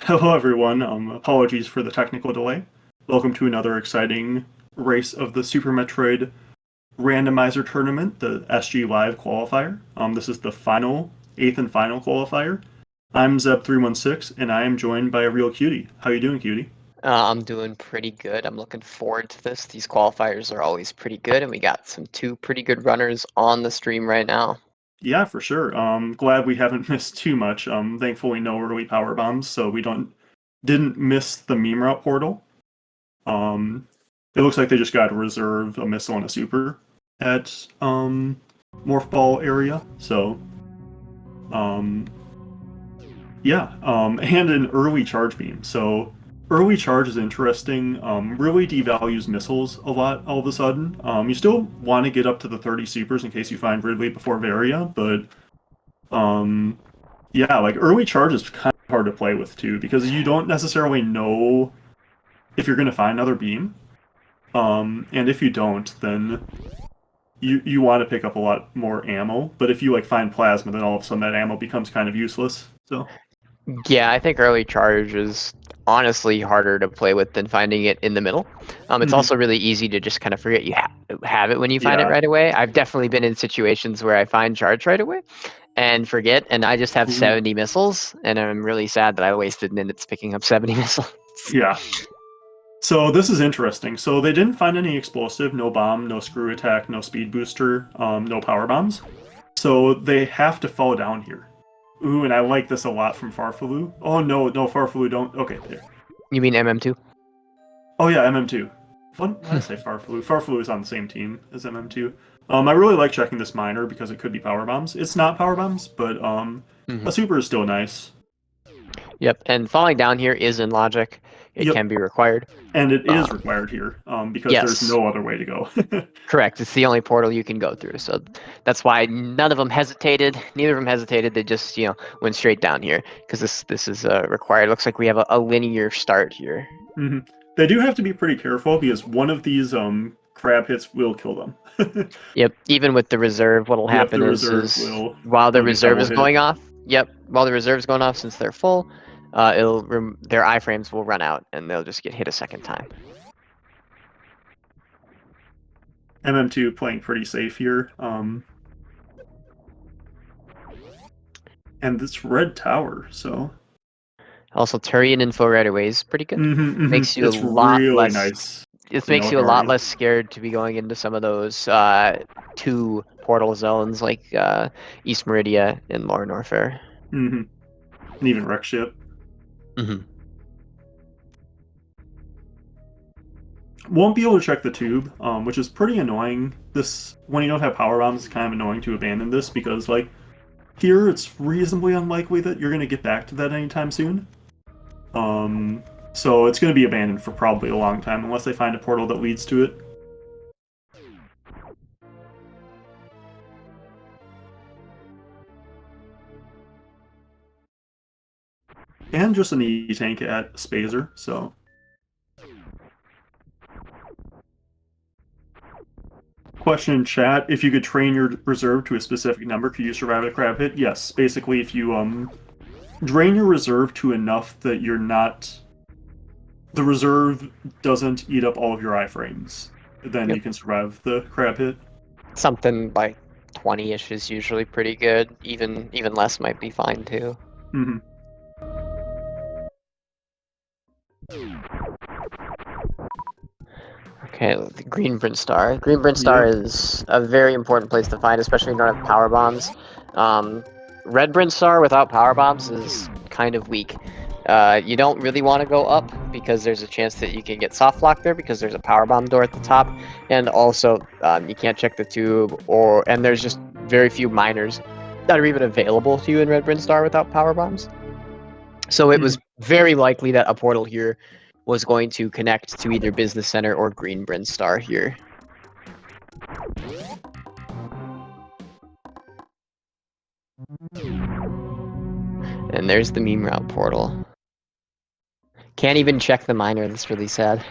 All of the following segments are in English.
Hello, everyone. Apologies for the technical delay. Welcome to another exciting race of the Super Metroid Randomizer tournament, the SGLIVE qualifier. This is the eighth and final qualifier. I'm Zeb316, and I am joined by a real cutie. How you doing, cutie? I'm doing pretty good. I'm looking forward to this. These qualifiers are always pretty good, and we got two pretty good runners on the stream right now. Yeah, for sure. Glad we haven't missed too much. Thankfully, no early power bombs, so we didn't miss the meme route portal. It looks like they just got to reserve a missile and a super at Morph Ball area. So, yeah, and an early charge beam. So, early charge is interesting. Really devalues missiles a lot all of a sudden. You still want to get up to the 30 supers in case you find Ridley before Varia, but yeah, like early charge is kind of hard to play with too because you don't necessarily know if you're going to find another beam. And if you don't, then you want to pick up a lot more ammo. But if you like find plasma, then all of a sudden that ammo becomes kind of useless. So Yeah, I think early charge is honestly harder to play with than finding it in the middle. It's mhm. also really easy to just kind of forget you have it when you find it Yeah. right away. I've definitely been in situations where I find charge right away and forget, and I just have Ooh. 70 missiles, and I'm really sad that I wasted minutes picking up 70 missiles. Yeah. So this is interesting. So they didn't find any explosive, no bomb, no screw attack, no speed booster, no power bombs. So they have to fall down here. Ooh, and I like this a lot from Farfalu. Oh no, no Farfalu, don't. Okay, there. You mean MM2? Oh yeah, MM2. Why did I say Farfalu? Farfalu is on the same team as MM2. I really like checking this miner because it could be power bombs. It's not power bombs, but a super is still nice. Yep, and falling down here is in logic. It Yep, can be required. and it is Um, required here because there's yes, no other way to go. correct. It's the only portal you can go through. So that's why none of them hesitated. Neither of them hesitated. They just, went straight down here because this is required. Looks like we have a linear start here. hmm They do have to be pretty careful because one of these crab hits will kill them. Yep. Even with the reserve, what'll Yep, happen the is reserve is will while the they'll get reserve double is hit. going off. Yep. While the reserve is going off, since they're full, their iframes will run out and they'll just get hit a second time. MM2 playing pretty safe here. And this red tower, so Also, Turian info right away is pretty good. Makes you a it's lot really less. nice This to know makes it you a lot already. less scared to be going into some of those two portal zones like East Meridia and Lower Norfair. And even wreck ship. Mm-hmm. Won't be able to check the tube, which is pretty annoying. This when you don't have power bombs, it's kind of annoying to abandon this because like here it's reasonably unlikely that you're gonna get back to that anytime soon. So it's gonna be abandoned for probably a long time unless they find a portal that leads to it. And just an E-tank at Spazer, so. Question in chat, if you could train your reserve to a specific number, could you survive a crab hit? Yes, basically if you drain your reserve to enough that you're not... The reserve doesn't eat up all of your iframes, then Yep. you can survive the crab hit. Something like 20-ish is usually pretty good. Even less might be fine too. Mm-hmm. Okay, the Green Bryn Star. Green Bryn Star Yep. is a very important place to find, especially if you don't have power bombs. Red Bryn Star without power bombs is kind of weak. You don't really want to go up because there's a chance that you can get soft locked there because there's a power bomb door at the top, and also you can't check the tube, and there's just very few miners that are even available to you in Red Bryn Star without power bombs. So it was very likely that a portal here was going to connect to either Business Center or Green Bryn Star here. And there's the meme route portal. Can't even check the miner, that's really sad.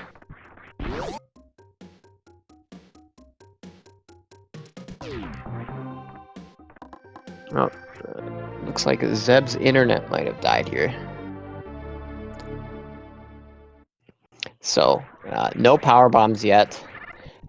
Oh, looks like Zeb's internet might have died here. So no power bombs yet.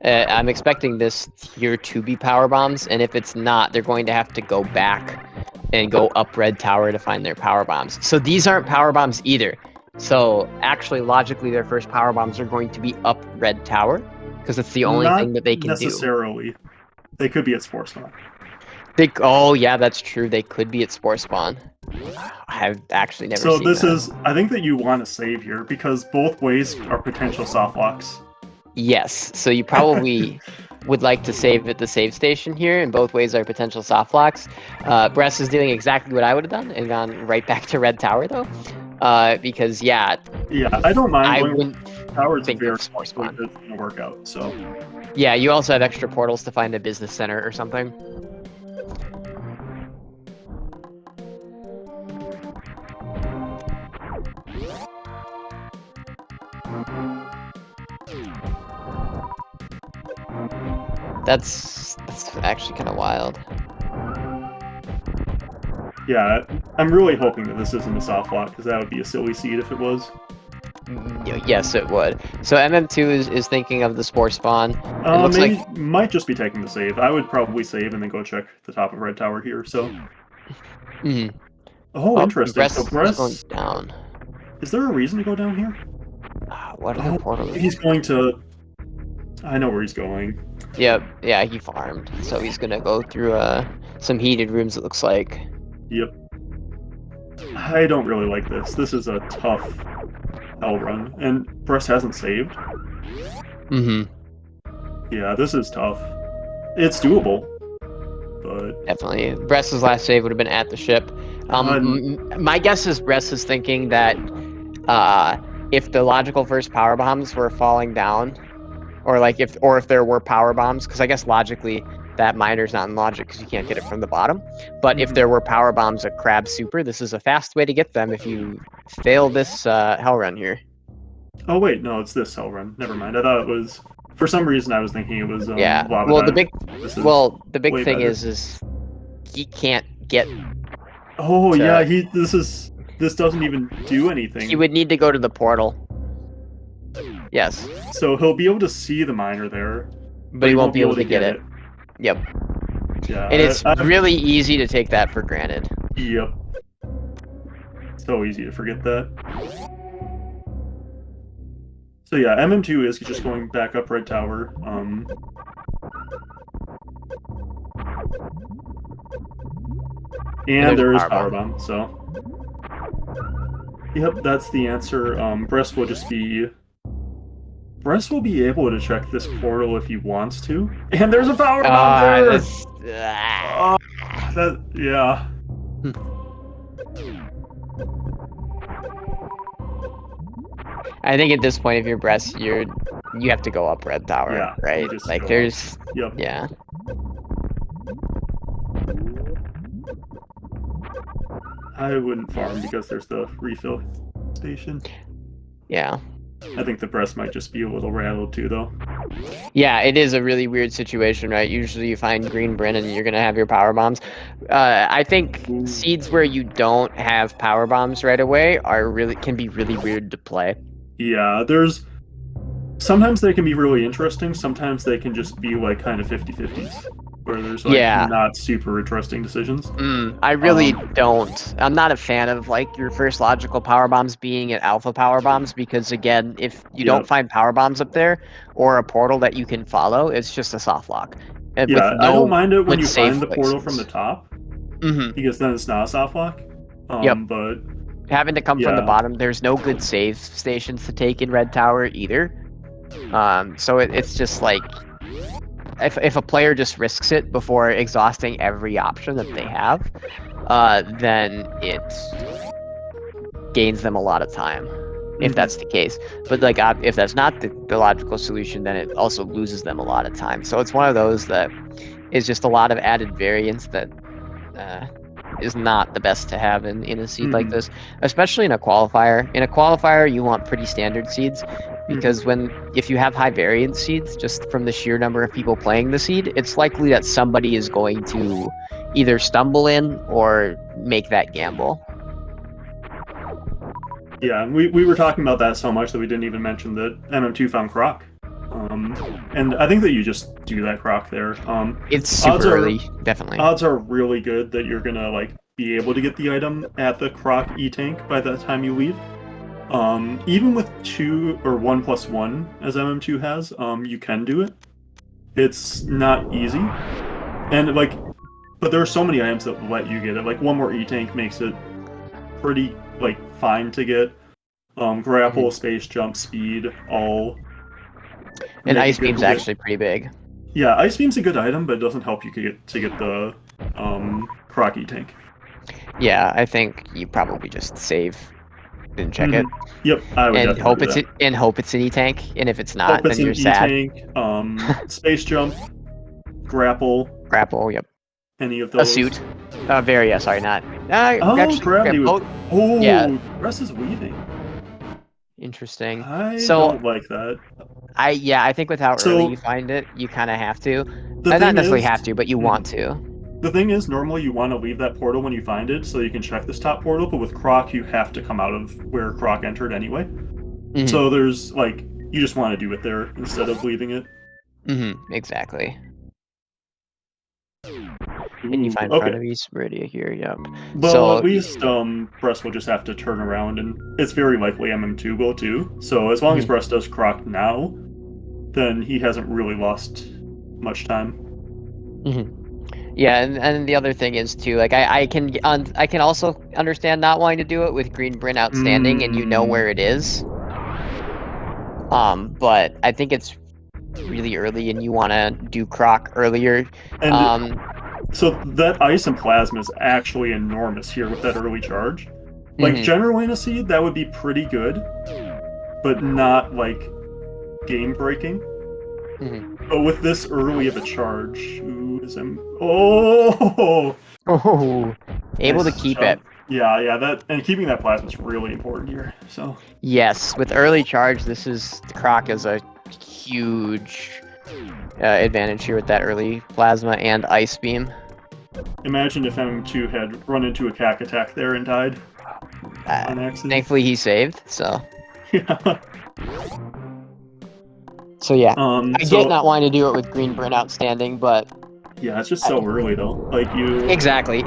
I'm expecting this tier to be power bombs, and if it's not, they're going to have to go back and go up red tower to find their power bombs. So these aren't power bombs either. So actually, logically, their first power bombs are going to be up red tower because it's the only Not thing that they can do. necessarily. They could be at Spore Spawn. Oh yeah, that's true. They could be at Spore Spawn. I've actually never So seen this that. is, I think that you want to save here because both ways are potential soft locks. Yes, so you probably would like to save at the save station here, and both ways are potential soft locks. Bress is doing exactly what I would have done and gone right back to red tower though, because yeah, Yeah, I don't mind I going wouldn't tower. It's think very of Spore Spawn. good to work out. So Yeah, you also have extra portals to find a business center or something. That's actually kind of wild. yeah, I'm really hoping that this isn't a soft lock because that would be a silly seed if it was. Yes, it would. So MM2 is thinking of the Spore Spawn. It looks Maybe like might just be taking the save. I would probably save and then go check the top of red tower here. So oh, interesting. Bress So is going Bress, down. is there a reason to go down here? What other portal? He's going to. I know where he's going. Yep, yeah, he farmed. So he's gonna go through some heated rooms, it looks like. Yep. I don't really like this. This is a tough hell run, and Bress hasn't saved. Yeah, this is tough. It's doable, but Definitely. Bress's last save would have been at the ship. My guess is Bress is thinking that if the logical first power bombs were falling down, or like if there were power bombs, because I guess logically that miner's not in logic because you can't get it from the bottom. But if there were power bombs at Crab Super, this is a fast way to get them if you fail this hell run here. oh wait, no, it's this hell run. Never mind. I thought it was. For some reason, I was thinking it was. Yeah. Lava Well, dive. the big way thing better. is he can't get. Oh yeah, this doesn't even do anything. He would need to go to the portal. Yes. So he'll be able to see the miner there, But he won't be able to get it. Yep. Yeah, And it's really easy to take that for granted. Yep. So easy to forget that. So yeah, MM2 is just going back up red tower. And there is power bomb. So yep, that's the answer. Bress will just be. Bress will be able to check this portal if he wants to. And there's a power bomb there! Yeah. I think at this point, if you're Bress, you have to go up red tower, Yeah, right? Like there's, Yep. yeah. I wouldn't farm because there's the refill station. Yeah. I think the Bress might just be a little rattled too, though. Yeah, it is a really weird situation, right? Usually you find green Brin and you're gonna have your power bombs. I think seeds where you don't have power bombs right away can be really weird to play. Yeah, sometimes they can be really interesting, sometimes they can just be like kind of 50-50s. Where there's like not super interesting decisions. I really don't. I'm not a fan of like your first logical power bombs being at alpha power bombs because again, if you don't find power bombs up there or a portal that you can follow, it's just a soft lock. And Yeah, I don't mind it when you find the portal places. from the top, because then it's not a soft lock. But having to come from the bottom, there's no good save stations to take in red tower either. So it's just like. If a player just risks it before exhausting every option that they have, then it gains them a lot of time, if that's the case. But like, if that's not the logical solution, then it also loses them a lot of time. So it's one of those that is just a lot of added variance that is not the best to have in a seed like this, especially in a qualifier. In a qualifier, you want pretty standard seeds. Because if you have high variance seeds, just from the sheer number of people playing the seed, it's likely that somebody is going to either stumble in or make that gamble. Yeah, we were talking about that so much that we didn't even mention that MM2 found Croc. And I think that you just do that Croc there. It's super odds are, early, definitely. Odds are really good that you're gonna like be able to get the item at the Croc E-Tank by the time you leave. Even with 2 or 1+1 as MM2 has, you can do it. It's not easy, and like, but there are so many items that let you get it. Like one more E-Tank makes it pretty like fine to get. Grapple, space jump, speed, all. And make it Ice good Beam's to get. actually pretty big. Yeah, Ice Beam's a good item, but it doesn't help you get the Croc E-Tank. Yeah, I think you probably just save and check it. Yep, I would And definitely hope do it's that. and hope it's an E-Tank, and if it's not, Hope it's then you're an sad. E-Tank, space jump, grapple, Grapple, yep. any of those. A suit. Varia, sorry, not. Oh, actually, gravity. Oh, yeah. Dress is weaving. Interesting. I So don't like that. I think with how early So you find it, you kind of have to. the Not thing necessarily is, have to, but you want to. the thing is, normally you want to leave that portal when you find it, so you can check this top portal. But with Croc, you have to come out of where Croc entered anyway. So there's like you just want to do it there instead of leaving it. Exactly. Ooh, And you find front of East Meridia here, yep. Well, so at least Brest will just have to turn around, and it's very likely MM2 will too. So as long as Brest does Croc now, then he hasn't really lost much time. Yeah, and the other thing is too, like I can also understand not wanting to do it with Green Bryn outstanding, and you know where it is. But I think it's really early, and you want to do Croc earlier. And so that ice and plasma is actually enormous here with that early charge. Like general Aniseed, that would be pretty good, but not like game breaking. But with this early of a charge, able to nice keep jump. it. Yeah, that and keeping that plasma is really important here. So yes, with early charge, the Croc is a huge advantage here with that early plasma and ice beam. Imagine if M2 had run into a cack attack there and died on accident. Thankfully, he saved. So yeah. So yeah, I get not wanting to do it with Green Bryn outstanding, but yeah, it's just so early though. Like you exactly,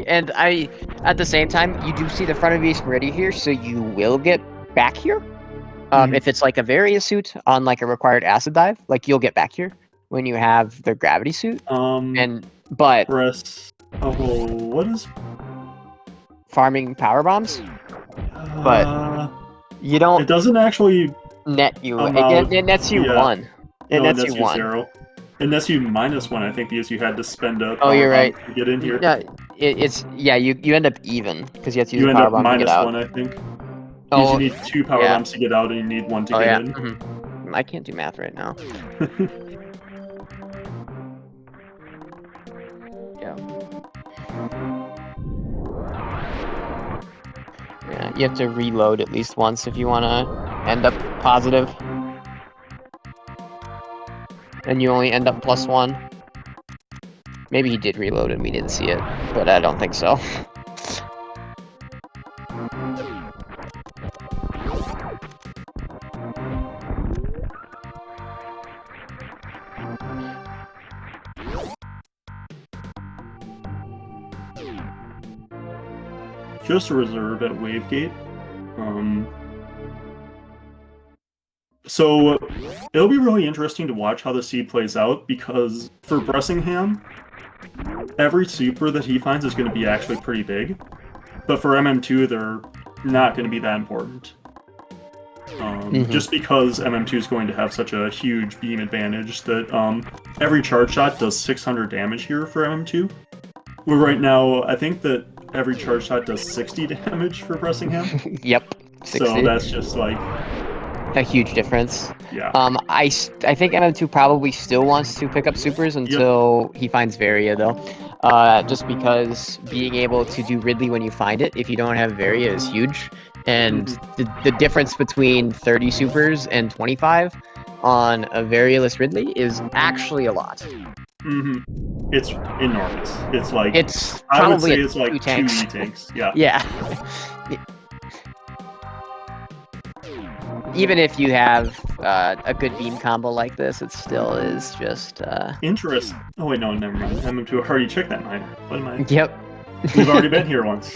and at the same time, you do see the front of East Meridia here, so you will get back here. If it's like a Varia suit on like a required acid dive, like you'll get back here when you have the gravity suit. But what is farming power bombs? But you don't. It doesn't actually net you. It nets you 1. It nets you 1. 0. It nets you -1, I think, because you had to spend a power you're right. to get in here. Yeah, you end up even because you have to use a power bomb to get out. -1, I think. Because you need 2 power bombs to get out, and you need 1 to get in. I can't do math right now. Yeah, you have to reload at least once if you want to end up positive. And you only end up +1. Maybe he did reload and we didn't see it, but I don't think so. Just a reserve at Wavegate. So it'll be really interesting to watch how the seed plays out, because for Bressingham, every super that he finds is going to be actually pretty big. But for MM2, they're not going to be that important. Just because MM2 is going to have such a huge beam advantage that every charge shot does 600 damage here for MM2. Where right now, I think that every charge shot does 60 damage for Bressingham. Yep, 60. So that's just like a huge difference. Yeah. I think MM2 probably still wants to pick up supers until he finds Varia, though. Just because being able to do Ridley when you find it, if you don't have Varia, is huge. And the difference between 30 supers and 25 on a Varialist Ridley is actually a lot. It's enormous. It's like it's I would say probably it's like 2 E-Tanks. Yeah. Yeah. even if you have a good beam combo like this, it still is just. Interest. Oh wait, no, never mind. MM2 already checked that miner. What am I? Yep. We've already been here once.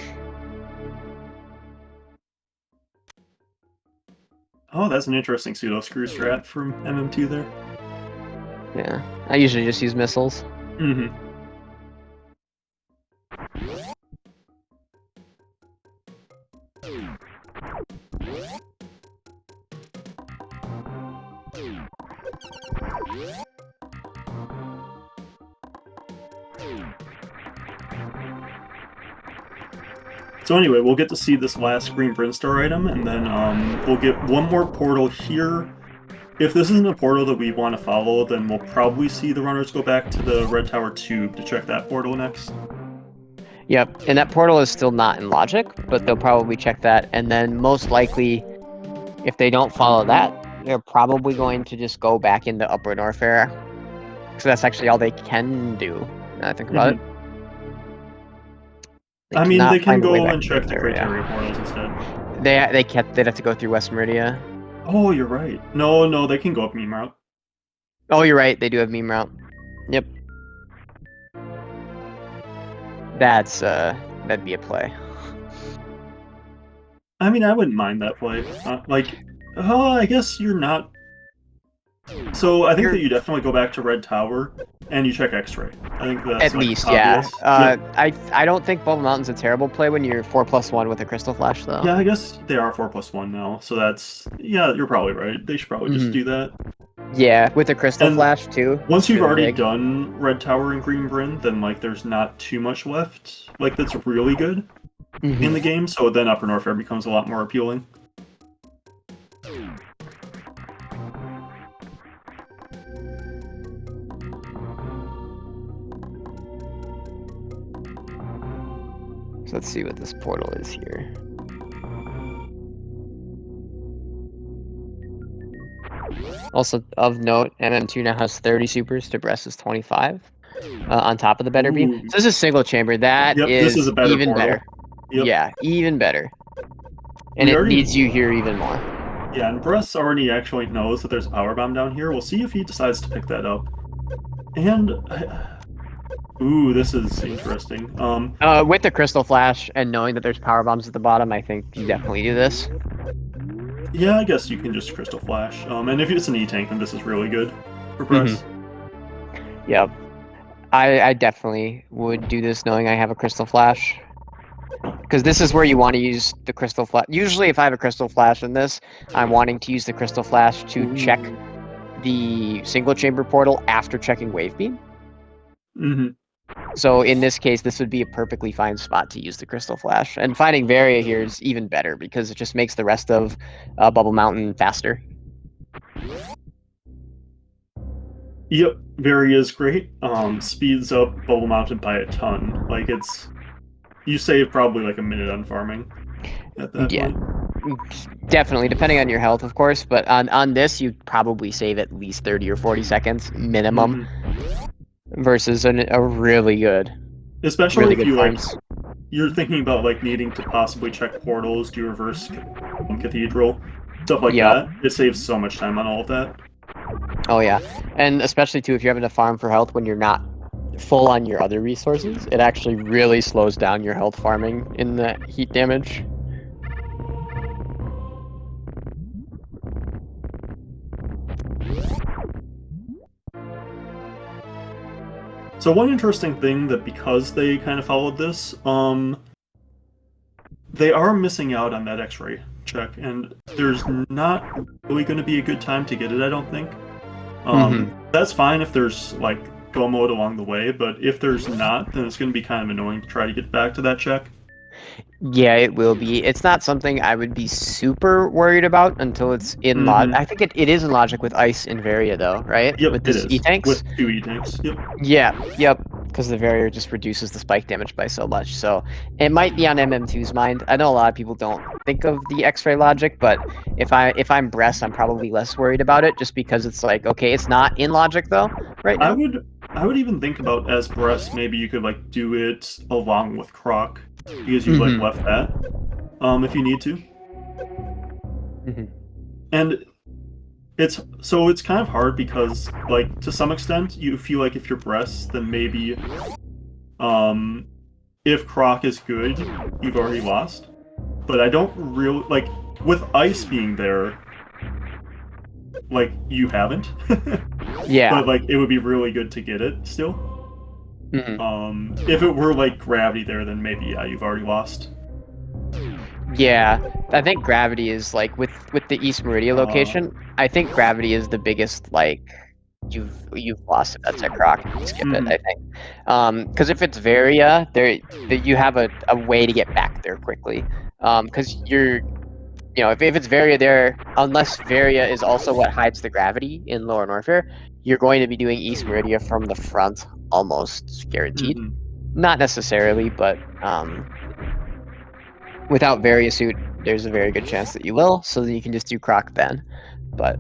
Oh, that's an interesting pseudo screw strat from MM2 there. Yeah, I usually just use missiles. Mm-hmm. So anyway, we'll get to see this last green Brinstar item, and then we'll get one more portal here. If this isn't a portal that we want to follow, then we'll probably see the runners go back to the Red Tower Tube to check that portal next. Yep, and that portal is still not in logic, but they'll probably check that, and then most likely, if they don't follow that, they're probably going to just go back into Upper North Area. So that's actually all they can do, now I think about it. I mean, they can find a way go back and to check North the Area. criteria portals instead. They'd have to go through West Meridia. Oh, you're right. No, they can go up meme route. Oh, you're right, they do have meme route. Yep. That'd be a play. I mean, I wouldn't mind that play. I guess you're not. So I think that you definitely go back to Red Tower and you check X-ray. I think that's At like, least, obvious. yeah. I don't think Bubble Mountain's a terrible play when you're 4+1 with a Crystal Flash, though. Yeah, I guess they are 4+1 now, so that's you're probably right. They should probably just do that. Yeah, with a Crystal Flash too. Once you've already done Red Tower and Green Bryn, then like there's not too much left like that's really good in the game. So then Upper North Air becomes a lot more appealing. So let's see what this portal is here. Also, of note, MM2 now has 30 supers to Bress's 25 on top of the better beam. So this is single chamber. That this is a better even portal. better. Yep. Yeah, even better. And it needs you here even more. Yeah, and Bress already actually knows that there's a power bomb down here. We'll see if he decides to pick that up. And ooh, this is interesting. With the Crystal Flash and knowing that there's power bombs at the bottom, I think you definitely do this. Yeah, I guess you can just Crystal Flash. And if it's an E-Tank, then this is really good for Bress. Yep. I definitely would do this knowing I have a Crystal Flash. Because this is where you want to use the Crystal Flash. Usually if I have a Crystal Flash in this, I'm wanting to use the Crystal Flash to check the single chamber portal after checking Wave Beam. So in this case, this would be a perfectly fine spot to use the Crystal Flash. And finding Varia here is even better because it just makes the rest of Bubble Mountain faster. Yep, Varia is great. Speeds up Bubble Mountain by a ton. Like you save probably like a minute on farming at that point. Definitely, depending on your health, of course. But on this, you'd probably save at least 30 or 40 seconds minimum. Versus a really good, especially if you're thinking about like needing to possibly check portals, do reverse cathedral, stuff like that. It saves so much time on all of that. Oh yeah, and especially too if you're having to farm for health when you're not full on your other resources, it actually really slows down your health farming in the heat damage. So one interesting thing that because they kind of followed this, they are missing out on that X-ray check, and there's not really going to be a good time to get it, I don't think. That's fine if there's like go mode along the way, but if there's not, then it's going to be kind of annoying to try to get back to that check. Yeah, it will be. It's not something I would be super worried about until it's in logic. I think it is in logic with Ice and Varia, though, right? Yep, with this E-Tanks? With 2 E-Tanks, yep. Yeah, yep. Because the Varia just reduces the spike damage by so much. So it might be on MM2's mind. I know a lot of people don't think of the X-ray logic, but if I'm Bress, I'm probably less worried about it just because it's like, okay, it's not in logic though, right now. I would even think about as Bress, maybe you could like do it along with Croc. Because you like left that, if you need to. And it's kind of hard because, like, to some extent, you feel like if you're Breast, then maybe, if Croc is good, you've already lost. But I don't really, like, with Ice being there, like, you haven't. Yeah. But, like, it would be really good to get it still. If it were, like, Gravity there, then maybe, yeah, you've already lost. Yeah, I think Gravity is, like, with the East Meridia location, I think Gravity is the biggest, like, you've lost if that's a Croc and you skip it, I think. Because if it's Varia, you have a way to get back there quickly. Because you know, if it's Varia there, unless Varia is also what hides the gravity in Lower Norfair, you're going to be doing East Meridia from the front, almost guaranteed. Not necessarily, but without Varia suit, there's a very good chance that you will, so that you can just do Croc then. But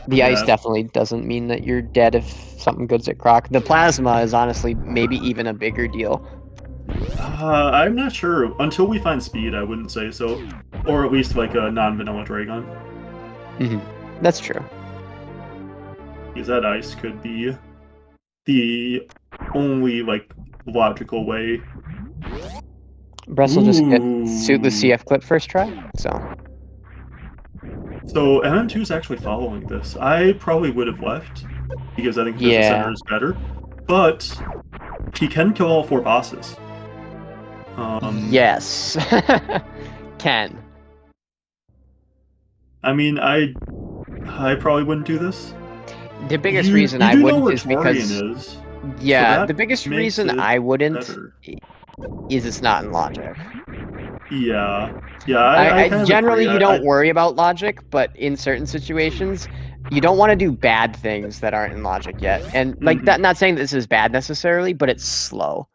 the Ice definitely doesn't mean that you're dead if something good's at Croc. The Plasma is honestly maybe even a bigger deal. I'm not sure. Until we find Speed, I wouldn't say so. Or at least, like, a non-vanilla Dragon. That's true. Because that Ice could be the only, like, logical way. Bress will just get suit the CF clip first try, so. So MM2 is actually following this. I probably would have left, because I think Business Center is better. But he can kill all 4 bosses. Yes. Can. I mean, I probably wouldn't do this. The biggest reason I wouldn't is because... is. Yeah, so the biggest reason I wouldn't is it's not in logic. Yeah. Yeah, I kind of generally, agree. you don't worry about logic, but in certain situations, you don't want to do bad things that aren't in logic yet. And, like, that, not saying this is bad necessarily, but it's slow.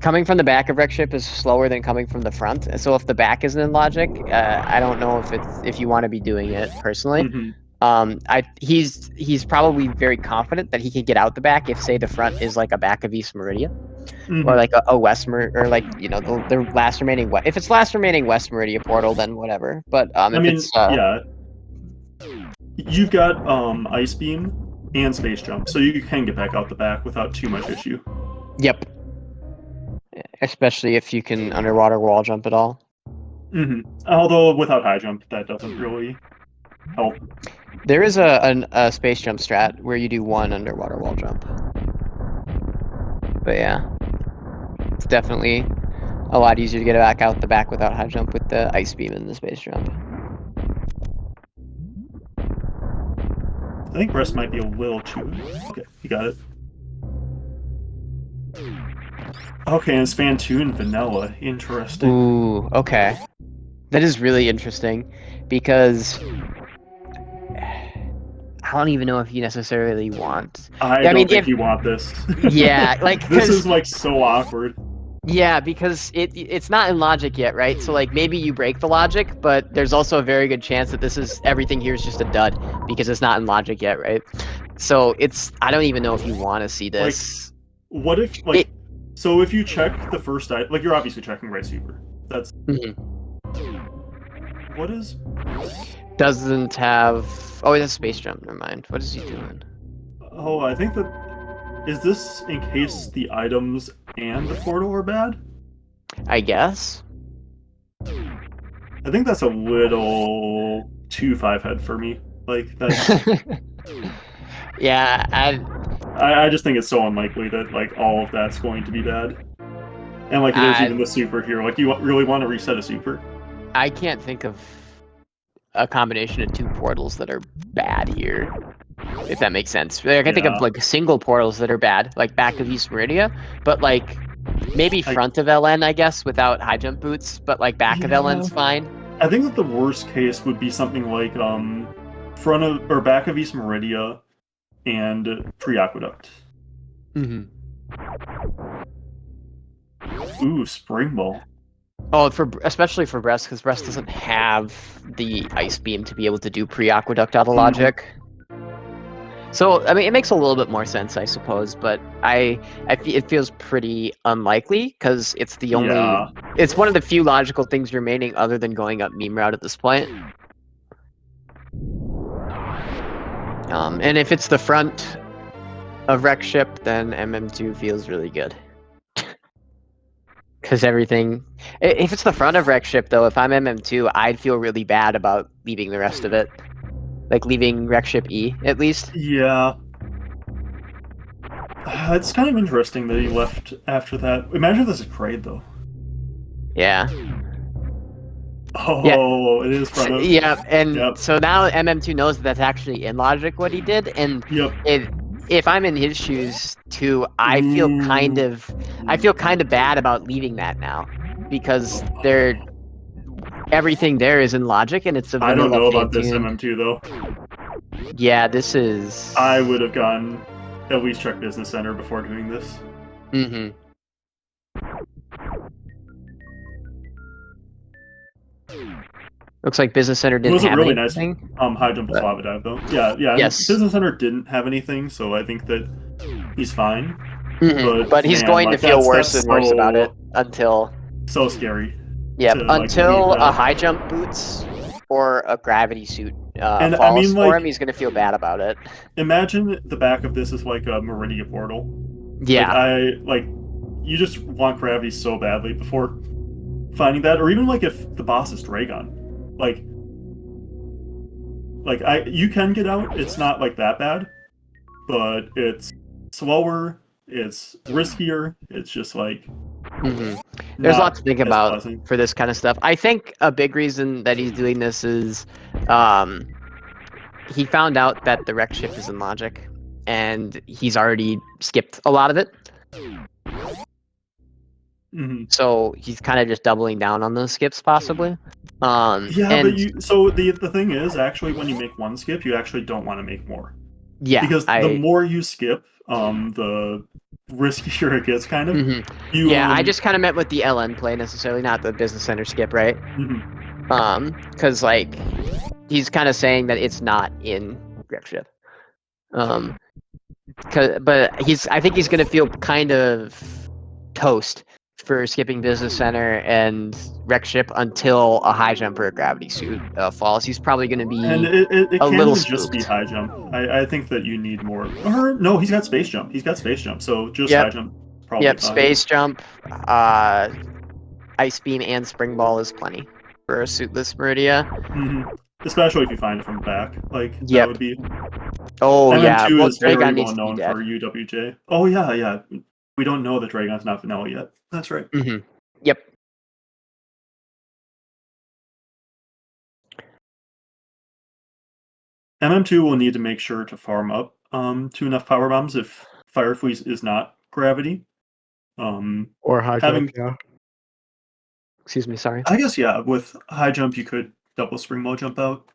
Coming from the back of Wreck Ship is slower than coming from the front. So if the back isn't in logic, I don't know if you want to be doing it personally. He's probably very confident that he can get out the back if, say, the front is like a back of East Meridia, or like a West or like, you know, the last remaining if it's last remaining West Meridia portal, then whatever. But yeah, you've got Ice Beam and Space Jump, so you can get back out the back without too much issue. Yep. Especially if you can underwater wall jump at all. Although without high jump, that doesn't really help. There is a space jump strat where you do 1 underwater wall jump. But yeah, it's definitely a lot easier to get back out the back without high jump with the Ice Beam and the space jump. I think Breast might be a little too... Okay, you got it. Okay, and it's Fantoon Vanilla. Interesting. Ooh, okay. That is really interesting, because I don't even know if you necessarily want... I don't think you want this. Yeah, like... This is, like, so awkward. Yeah, because it's not in logic yet, right? So, like, maybe you break the logic, but there's also a very good chance that everything here is just a dud, because it's not in logic yet, right? So I don't even know if you want to see this. Like, what if, like... So if you check the first like, you're obviously checking right super. That's... What is... Doesn't have... Oh, it has space jump, never mind. What is he doing? Oh, I think that... Is this in case the items and the portal are bad? I guess. I think that's a little too 5-head for me. Like, that's... Yeah, I just think it's so unlikely that, like, all of that's going to be bad. And, like, it is even the super here. Like, you really want to reset a super? I can't think of a combination of 2 portals that are bad here, if that makes sense. Like, I can think of, like, single portals that are bad, like back of East Meridia, but, like, maybe front of LN, I guess, without high jump boots, but, like, back of LN's fine. I think that the worst case would be something like, front of, or back of East Meridia and Pre-Aqueduct. Ooh, Spring Ball. Oh, especially for Breast, because Breast doesn't have the Ice Beam to be able to do Pre-Aqueduct out of logic. So I mean, it makes a little bit more sense, I suppose, but it feels pretty unlikely because it's the only, Yeah. it's one of the few logical things remaining other than going up meme route at this point. And if it's the front of Wreck Ship, then MM2 feels really good. Because everything, if it's the front of Wreck Ship though, if I'm MM2, I'd feel really bad about leaving the rest of it. Like leaving Wreck Ship E, at least. Yeah. It's kind of interesting that he left after that. Imagine if this is Kraid, though. Yeah. Oh, Yeah. it is front of. Yeah, and Yep. so now MM2 knows that's actually in logic what he did, and Yep. if I'm in his shoes too, I feel kind of bad about leaving that now, because everything there is in logic, and it's a I don't vanilla know paint about this tune. MM2 though. Yeah, this is. I would have gone at least check Business Center before doing this. Mm-hmm. Looks like Business Center It didn't was a have really nice anything. high jump but- lava dive though. Yeah, and Yes. Business Center didn't have anything, so I think that he's fine. Mm-hmm. But he's man, going like, to feel that's worse and worse about it until. So scary. Yep, to, like, until leave a that. high jump boots or a gravity suit And, falls I mean, for like, him, he's gonna feel bad about it. Imagine the back of this is like a Meridia portal. Yeah. You just want gravity so badly before finding that, or even like if the boss is Dragon, you can get out. It's not like that bad, but it's slower. It's riskier. It's just like. Mm-hmm. There's a lot to think about pleasant. for this kind of stuff. I think a big reason that he's doing this is he found out that the wreck ship is in logic, and he's already skipped a lot of it. Mm-hmm. So he's kind of just doubling down on those skips, possibly. But the thing is, actually, when you make one skip, you actually don't want to make more. Yeah, because the more you skip, the riskier it gets, kind of. Mm-hmm. I just kind of meant with the LN play necessarily, not the Business Center skip, right? Because like he's kind of saying that it's not in Wreck Ship. But I think he's gonna feel kind of toast for skipping Business Center and Wreck Ship until a high jump or a gravity suit falls. He's probably gonna be it a can't little even just be high jump. I think that you need more. Or no, he's got space jump. So just high jump. Probably fine. Space jump, ice beam, and spring ball is plenty for a suitless Meridia. Especially if you find it from the back, that would be. Oh MM2 is very Dragon well known for UWJ. Oh yeah. We don't know that Dragon's not vanilla yet. That's right. Yep. MM2 will need to make sure to farm up to enough power bombs if Fire Freeze is not gravity. Or high jump, yeah. Excuse me, sorry. I guess, yeah, with high jump you could double spring ball jump out.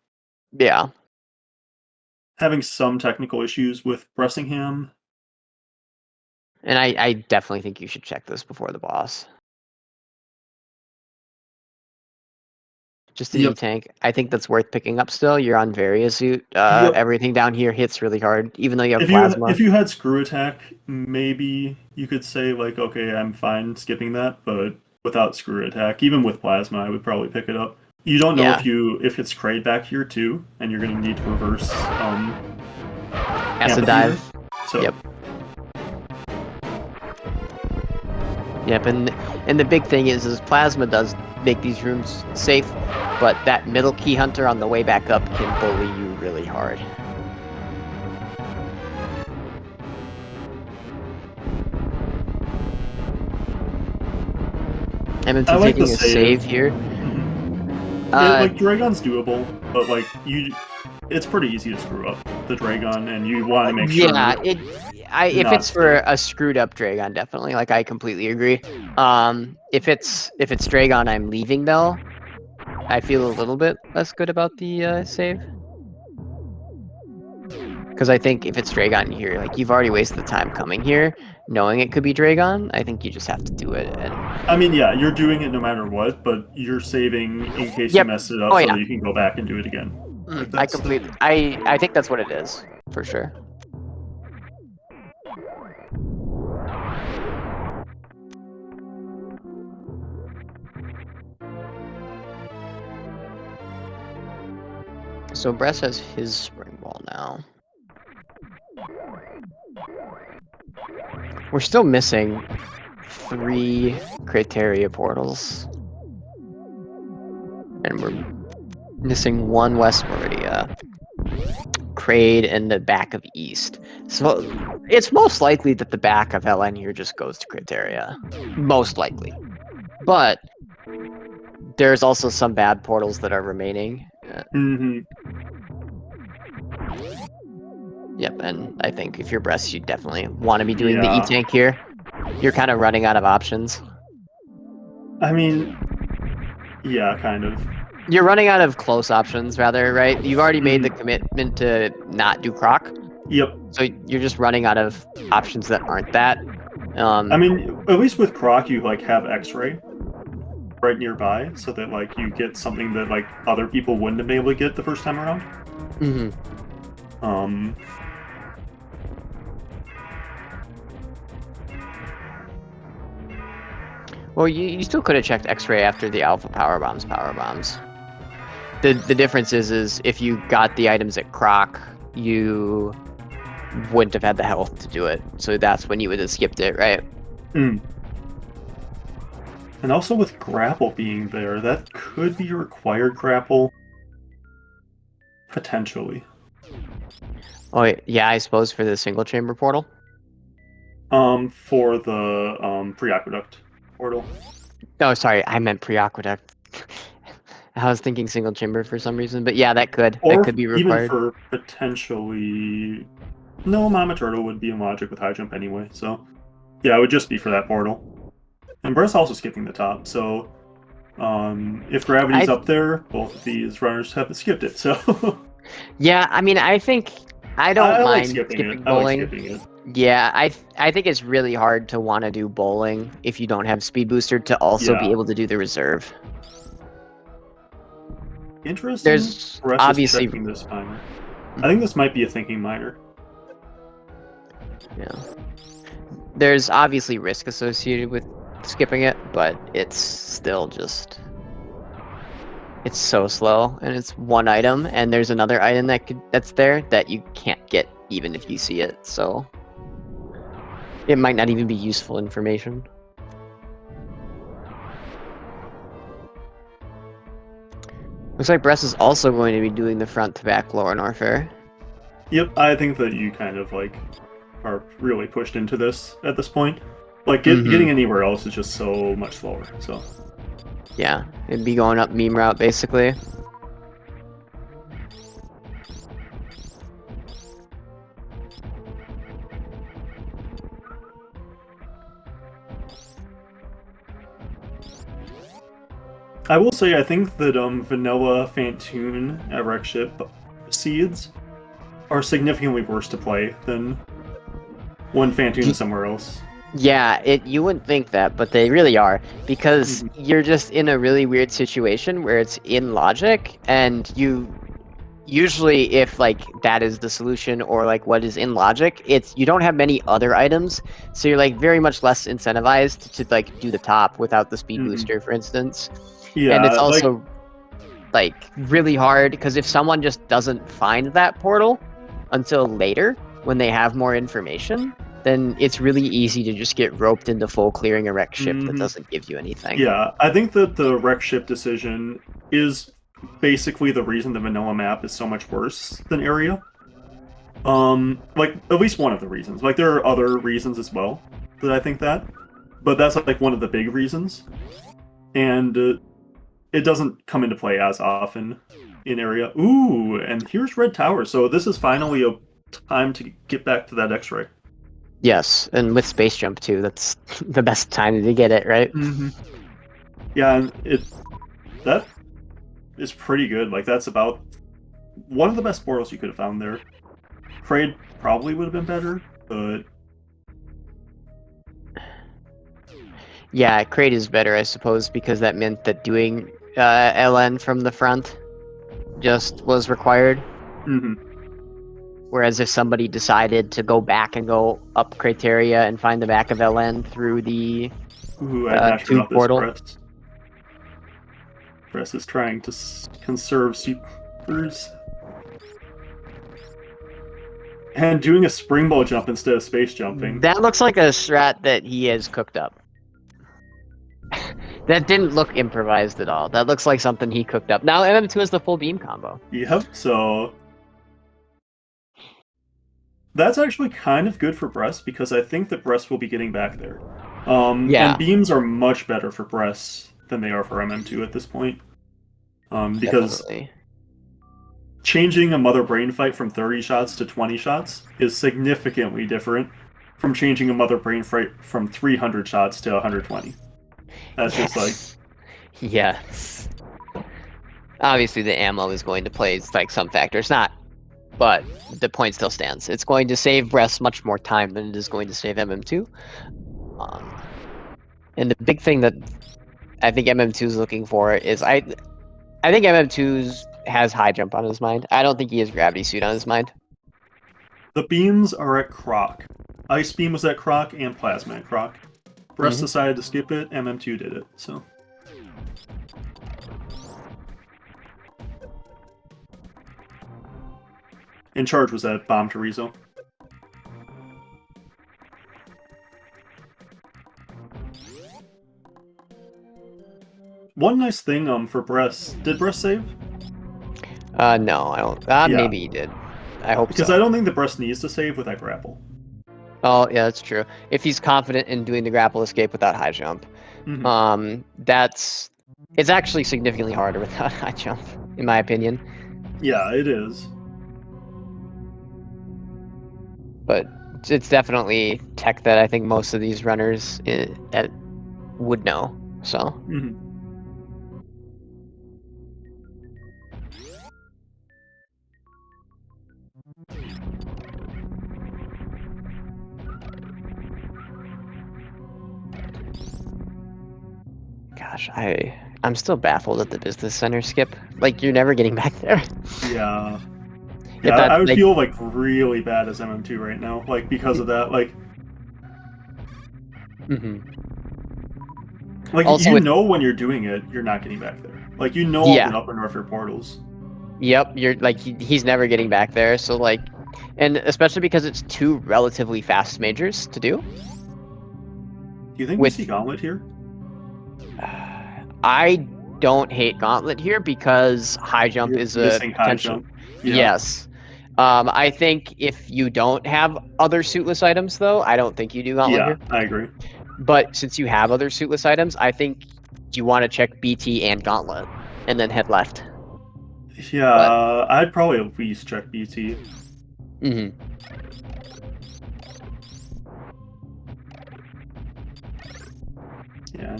Yeah. Having some technical issues with Bressingham. And I definitely think you should check this before the boss. Just an E-tank. I think that's worth picking up still. You're on Varia suit. Everything down here hits really hard, even though you have plasma. If you had screw attack, maybe you could say, like, okay, I'm fine skipping that, but without screw attack, even with plasma, I would probably pick it up. You don't know if it's Kraid back here too, and you're going to need to reverse acid dive. So. Yep, and the big thing is plasma does make these rooms safe, but that middle key hunter on the way back up can bully you really hard. MM2 taking a save here. Dragon's doable, but it's pretty easy to screw up the Dragon, and you want to make sure. Yeah, if it's for a screwed up Dragon, definitely. I completely agree. If it's Dragon I'm leaving though, I feel a little bit less good about the save. Because I think if it's Dragon here, you've already wasted the time coming here, knowing it could be Dragon. I think you just have to do it. And I mean, yeah, you're doing it no matter what, but you're saving in case you mess it up, so that you can go back and do it again. I think that's what it is, for sure. So Bress has his spring ball now. We're still missing 3 criteria portals. And we're missing 1 West Meridia, Crade, and the back of East. So it's most likely that the back of LN here just goes to criteria. Most likely. But there's also some bad portals that are remaining. Mm-hmm. Yep, and I think if you're Bress, you definitely want to be doing the Yeah. E-Tank here. You're kind of running out of options. I mean, yeah, kind of. You're running out of close options, rather, right? You've already made the commitment to not do Croc. Yep. So you're just running out of options that aren't that. I mean, at least with Croc, you like have X-ray right nearby, so that like you get something that like other people wouldn't have been able to get the first time around. Mm-hmm. Well, you still could have checked X-ray after the Alpha power bombs. The difference is if you got the items at Croc, you wouldn't have had the health to do it. So that's when you would have skipped it, right? And also with grapple being there, that could be a required grapple. Potentially. Oh, yeah, I suppose for the single chamber portal? For the pre-aqueduct portal. Oh, sorry, I meant pre-aqueduct. I was thinking single chamber for some reason, but yeah, that could be required. Even for potentially... No, Mama Turtle would be in logic with high jump anyway, so... Yeah, it would just be for that portal. And Brett's also skipping the top, so... if gravity's up there, both of these runners have skipped it, so... Yeah, I mean, I think... I don't mind skipping bowling. I like skipping it. Yeah, I think it's really hard to want to do bowling if you don't have speed booster to also be able to do the reserve. Interesting. There's obviously this minor. I think this might be a thinking minor. Yeah. There's obviously risk associated with skipping it, but it's still just... It's so slow, and it's one item, and there's another item that's there that you can't get even if you see it, so... It might not even be useful information. Looks like Bress is also going to be doing the front to back lower Norfair. Yep, I think that you kind of like are really pushed into this at this point. Like getting anywhere else is just so much slower. So yeah, it'd be going up meme route basically. I will say I think that vanilla Fantoon at Wreck Ship seeds are significantly worse to play than one Fantoon somewhere else. Yeah, you wouldn't think that, but they really are, because you're just in a really weird situation where it's in logic, and you usually, if like that is the solution or like what is in logic, you don't have many other items, so you're like very much less incentivized to like do the top without the speed booster, for instance. Yeah, and it's also like really hard because if someone just doesn't find that portal until later when they have more information, then it's really easy to just get roped into full clearing a wreck ship that doesn't give you anything. Yeah, I think that the wreck ship decision is basically the reason the vanilla map is so much worse than area. Like at least one of the reasons. Like there are other reasons as well that I think that, but that's like one of the big reasons. And it doesn't come into play as often in area. Ooh, and here's Red Tower. So this is finally a time to get back to that X-ray. Yes, and with space jump too. That's the best time to get it, right? Yeah, and that is pretty good. Like that's about one of the best portals you could have found there. Trade probably would have been better, but yeah, Crate is better, I suppose, because that meant that doing LN from the front just was required. Whereas if somebody decided to go back and go up criteria and find the back of LN through the tube portal. Press is trying to conserve supers And doing a springboard jump instead of space jumping. That looks like a strat that he has cooked up. That didn't look improvised at all. That looks like something he cooked up. Now MM2 has the full beam combo. Yep, so that's actually kind of good for Breast because I think that Breast will be getting back there. Yeah. And beams are much better for Breast than they are for MM2 at this point. Because Definitely. changing a mother brain fight from 30 shots to 20 shots is significantly different from changing a mother brain fight from 300 shots to 120. That's just like... Yes. Obviously the ammo is going to play like some factors, not, but the point still stands. It's going to save Breast much more time than it is going to save MM2. And the big thing that I think MM2 is looking for is I think MM2 has high jump on his mind. I don't think he has gravity suit on his mind. The beams are at Croc. Ice Beam was at Croc and Plasma at Croc. Breast decided to skip it, MM2 did it, so. In charge was at Bomb Chorizo. One nice thing for Breast, did Breast save? No, I don't. Yeah. Maybe he did. I hope Because so. I don't think the Breast needs to save with that grapple. Oh, yeah, that's true. If he's confident in doing the grapple escape without high jump, it's actually significantly harder without high jump, in my opinion. Yeah, it is. But it's definitely tech that I think most of these runners would know. So. Gosh, I'm still baffled at the business center skip. Like, you're never getting back there. Yeah. Yeah, I would feel like really bad as MM2 right now, like because of that. Like, like also you know when you're doing it, you're not getting back there. Like you know, open up and off your portals. Yep, you're like he's never getting back there. So like, and especially because it's two relatively fast majors to do. Do you think we see Gauntlet here? I don't hate Gauntlet here because high jump is a potential. Yeah. Yes. I think if you don't have other suitless items, though, I don't think you do Gauntlet here. I agree. But since you have other suitless items, I think you want to check BT and Gauntlet, and then head left. Yeah, I'd probably at least check BT. Yeah,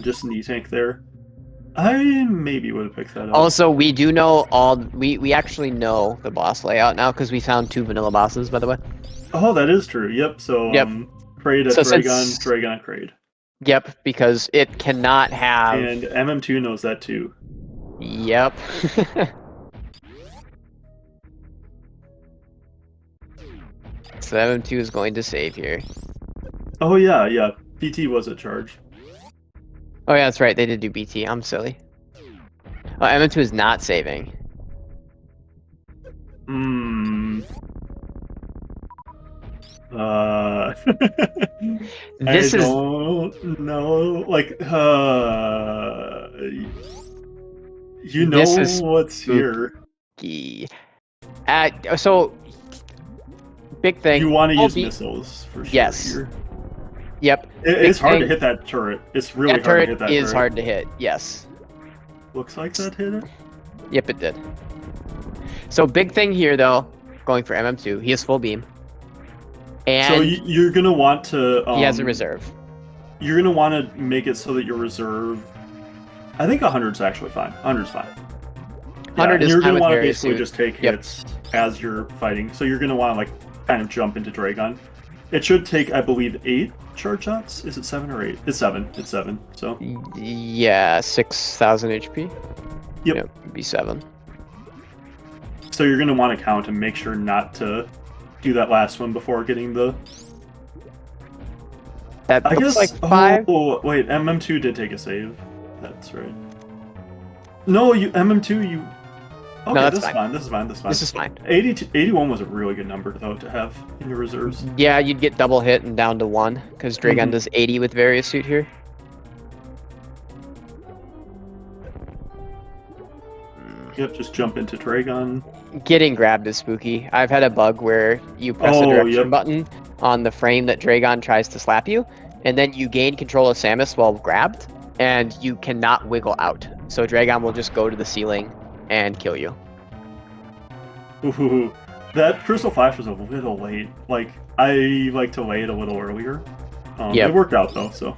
just knee tank there. I maybe would have picked that up. Also, we do know we actually know the boss layout now because we found 2 vanilla bosses, by the way. Oh, that is true. Yep. So Kraid at Dragon, Dragon at Kraid. Yep, because it cannot have. And MM2 knows that too. Yep. So MM2 is going to save here. Oh yeah. BT was at charge. Oh yeah, that's right. They did do BT. I'm silly. Oh, MM2 is not saving. This I don't know. Like, you know what's here. So, big thing. You want to use missiles for sure. Yes. Here. Yep. It's hard to hit that turret. It's really hard to hit that turret. Is hard to hit. Yes. Looks like that hit it. Yep, it did. So big thing here, though, going for MM2. He has full beam. And so you're gonna want to. He has a reserve. You're gonna want to make it so that your reserve. I think 100's actually fine. 100's fine. 100 is you're fine gonna want to with basically just take hits as you're fighting. So you're gonna want to like kind of jump into Dragon. It should take, I believe, 8 charge shots. Is it 7 or 8? It's 7. It's 7. So. Yeah, 6,000 HP. Yep. It'd be 7. So you're gonna want to count and make sure not to do that last one before getting the. That looks like 5. Oh wait, MM2 did take a save. That's right. No, MM2 Okay, No, that's this is fine. fine. This is fine. This is fine. This is fine. 81 was a really good number though to have in your reserves. Yeah, you'd get double hit and down to 1, because Dragon does 80 with various suit here. Yep, just jump into Dragon. Getting grabbed is spooky. I've had a bug where you press the direction button on the frame that Dragon tries to slap you, and then you gain control of Samus while grabbed, and you cannot wiggle out. So Dragon will just go to the ceiling and kill you. Ooh, that Crystal Flash was a little late. Like, I like to lay it a little earlier. It worked out though, so.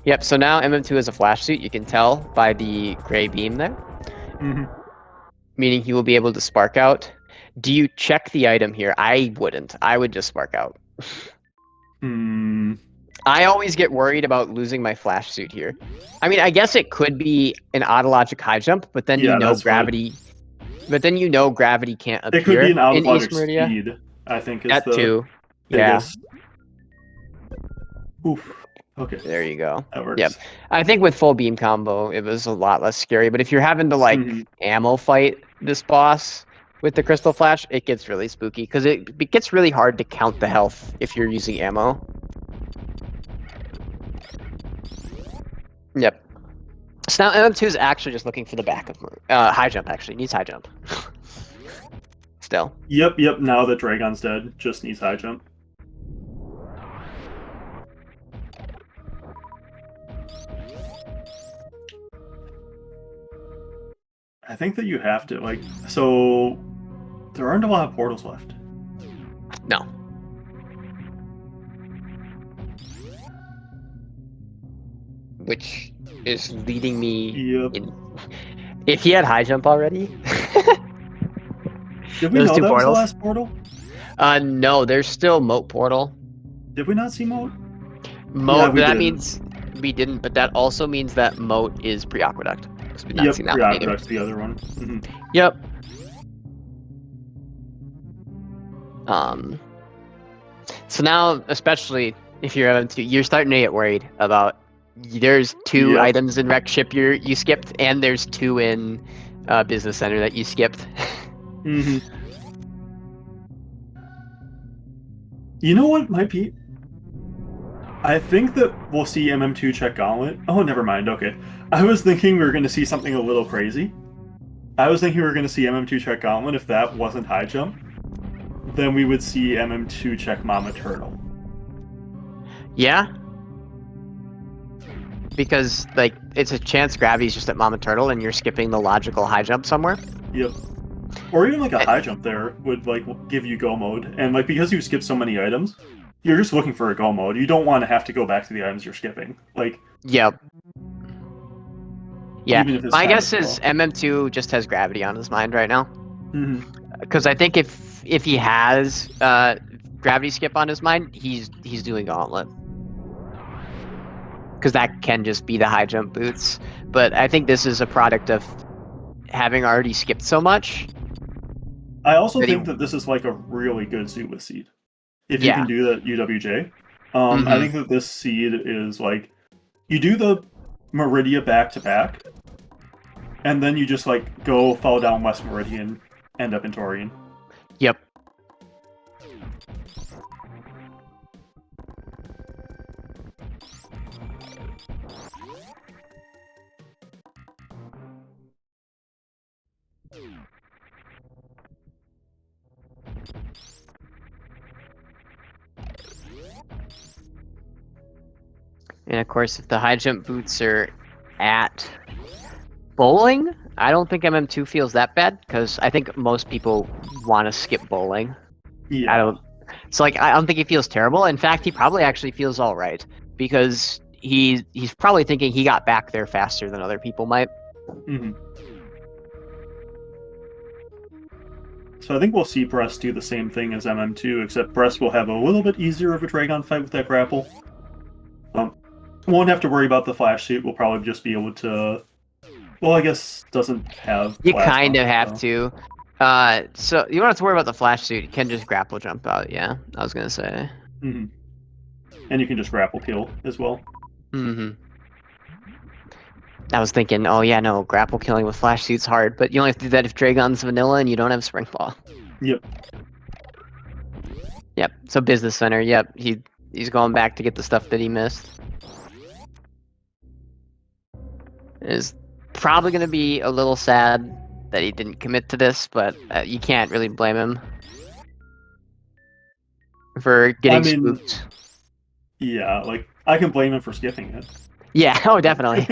Yep, so now MM2 is a flash suit, you can tell by the gray beam there. Meaning he will be able to spark out. Do you check the item here? I wouldn't. I would just spark out. I always get worried about losing my flash suit here. I mean, I guess it could be an autologic high jump, but then you know gravity. But then you know gravity can't appear. It could be an in East autologic Meridia. speed, I think, is That the too. biggest. Oof. Okay. There you go. That works. Yep. I think with full beam combo, it was a lot less scary. But if you're having to like ammo fight this boss with the Crystal Flash, it gets really spooky because it gets really hard to count the health if you're using ammo. Yep. So now MM2 is actually just looking for the back of high jump. Actually, needs high jump. Still. Yep. Now that Dragon's dead, just needs high jump. I think that you have to, like, so there aren't a lot of portals left. No. Which is leading me in... If he had high jump already... Did we know that was the last portal? No, there's still Moat Portal. Did we not see Moat? Moat, that means we didn't, but that also means that Moat is pre-Aqueduct. Yep, pre-Aqueduct's the other one. Yep. So now, especially if you're MM2, you're starting to get worried about there's 2 items in Wreck Ship you skipped, and there's 2 in Business Center that you skipped. You know what might be? I think that we'll see MM2 check Gauntlet. Oh, never mind. Okay. I was thinking we were going to see something a little crazy. I was thinking we were going to see MM2 check Gauntlet. If that wasn't high jump, then we would see MM2 check Mama Turtle. Yeah. Because, like, it's a chance gravity's just at Mama Turtle and you're skipping the logical high jump somewhere. Yep. Or even, like, a high jump there would, like, give you go mode. And, like, because you skip so many items, you're just looking for a go mode. You don't want to have to go back to the items you're skipping. Like... Yep. Yeah, my guess is MM2 just has gravity on his mind right now. Because I think if he has gravity skip on his mind, he's doing Gauntlet. Because that can just be the high jump boots. But I think this is a product of having already skipped so much. I also think that this is like a really good suit with Seed. If you can do that UWJ. I think that this Seed is like, you do the Meridia back to back, and then you just like go fall down West Meridian, end up in Torian. Yep. And of course, if the high jump boots are at bowling, I don't think MM2 feels that bad, because I think most people want to skip bowling. Yeah. So like, I don't think he feels terrible. In fact, he probably actually feels all right, because he's probably thinking he got back there faster than other people might. So I think we'll see Breast do the same thing as MM2, except Breast will have a little bit easier of a Dragon fight with that grapple. Won't have to worry about the flash suit. We'll probably just be able to... Well, I guess doesn't have... You kind of have to. So you don't have to worry about the flash suit. You can just grapple jump out, yeah. I was going to say. And you can just grapple kill as well. I was thinking, oh yeah, no, grapple killing with flash suit's hard, but you only have to do that if Dragon's vanilla and you don't have Spring Ball. Yep. Yep. So Business Center. Yep. He's going back to get the stuff that he missed. Is probably going to be a little sad that he didn't commit to this, but you can't really blame him for getting spooked. Yeah, like I can blame him for skipping it. Yeah. Oh, definitely.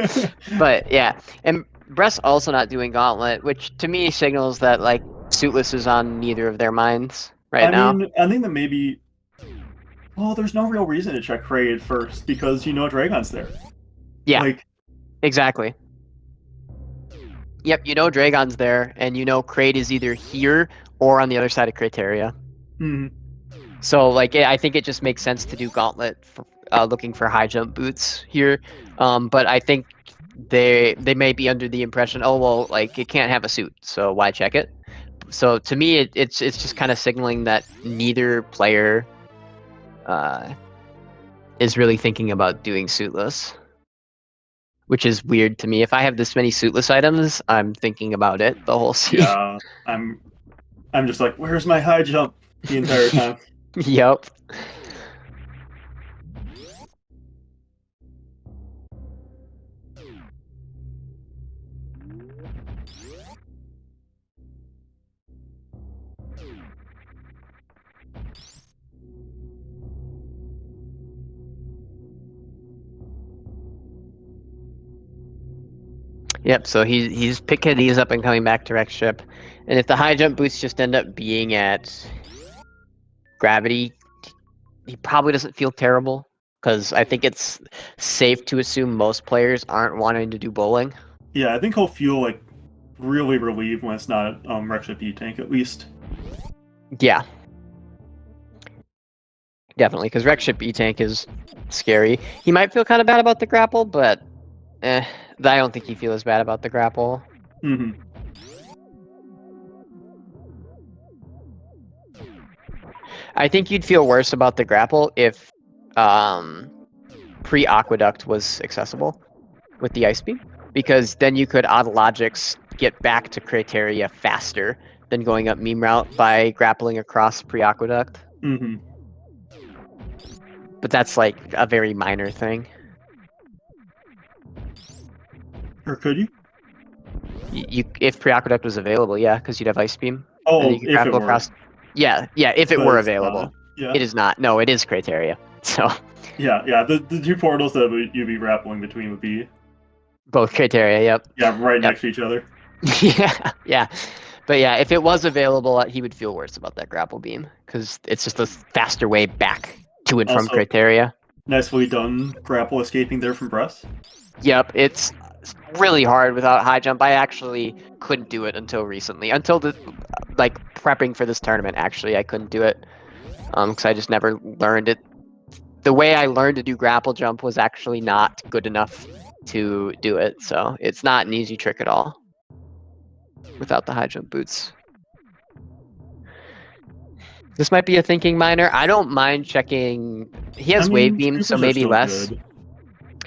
But yeah, and Brett's also not doing Gauntlet, which to me signals that like Suitless is on neither of their minds right now. I think that maybe. Well, there's no real reason to check Kraid first because you know Dragon's there. Yeah. Like. Exactly. Yep, you know Dragon's there, and you know Kraid is either here or on the other side of Criteria. So, like, I think it just makes sense to do Gauntlet for, looking for high jump boots here. But I think they may be under the impression, oh well, like it can't have a suit, so why check it? So to me, it's just kind of signaling that neither player is really thinking about doing suitless, which is weird to me. If I have this many suitless items, I'm thinking about it the whole scene. Yeah, I'm just like, where's my high jump the entire time? Yep. Yep, so he's picking these up and coming back to Rex Ship. And if the high jump boots just end up being at Gravity, he probably doesn't feel terrible. Because I think it's safe to assume most players aren't wanting to do bowling. Yeah, I think he'll feel like really relieved when it's not Rex Ship E-Tank at least. Yeah. Definitely, because Rex Ship E-Tank is scary. He might feel kind of bad about the grapple, but I don't think he feels bad about the grapple. I think you'd feel worse about the grapple if pre-Aqueduct was accessible with the Ice Beam, because then you could, out of logics, get back to Criteria faster than going up meme route by grappling across pre-Aqueduct. But that's like a very minor thing. Or could you? You if pre-Aqueduct was available, yeah, because you'd have Ice Beam. Oh, and you could grapple across. Yeah, if it But were it's available. not. Yeah. It is not. No, it is Criteria. So. Yeah. The two portals that you'd be grappling between would be. Both Criteria. Yep. Yeah, right next to each other. Yeah. But yeah, if it was available, he would feel worse about that grapple beam because it's just a faster way back to and from Criteria. Nicely done grapple escaping there from Breast. Yep, it's really hard without high jump. I actually couldn't do it until recently. Until prepping for this tournament, actually, I couldn't do it. Because I just never learned it. The way I learned to do grapple jump was actually not good enough to do it. So it's not an easy trick at all without the high jump boots. This might be a thinking minor. I don't mind checking. He has wave beam, so maybe less. Good.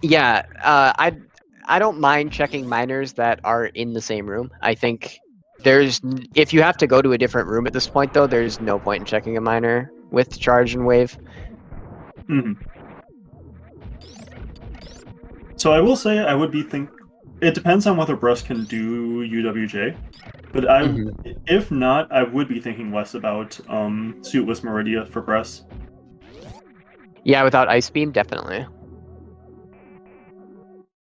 Yeah, I don't mind checking minors that are in the same room. I think if you have to go to a different room at this point, though, there's no point in checking a minor with charge and wave. So I will say I would be it depends on whether Breast can do UWJ, but if not, I would be thinking less about suitless Meridia for Breast. Yeah, without Ice Beam, definitely.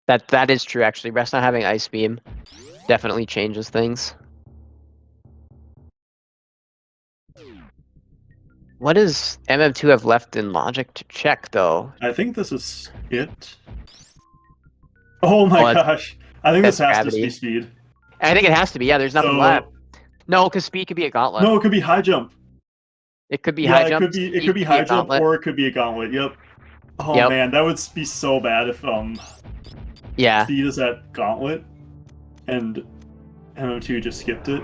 That is true, actually. Breast not having Ice Beam definitely changes things. What does MM2 have left in logic to check, though? I think this is it. Oh my gosh. I think this has to be speed. I think it has to be, yeah, there's nothing left. No, because speed could be a gauntlet. No, it could be high jump. It could be high jump. It could be high jump, or it could be a gauntlet, yep. Oh man, that would be so bad if speed is at gauntlet and MM2 just skipped it.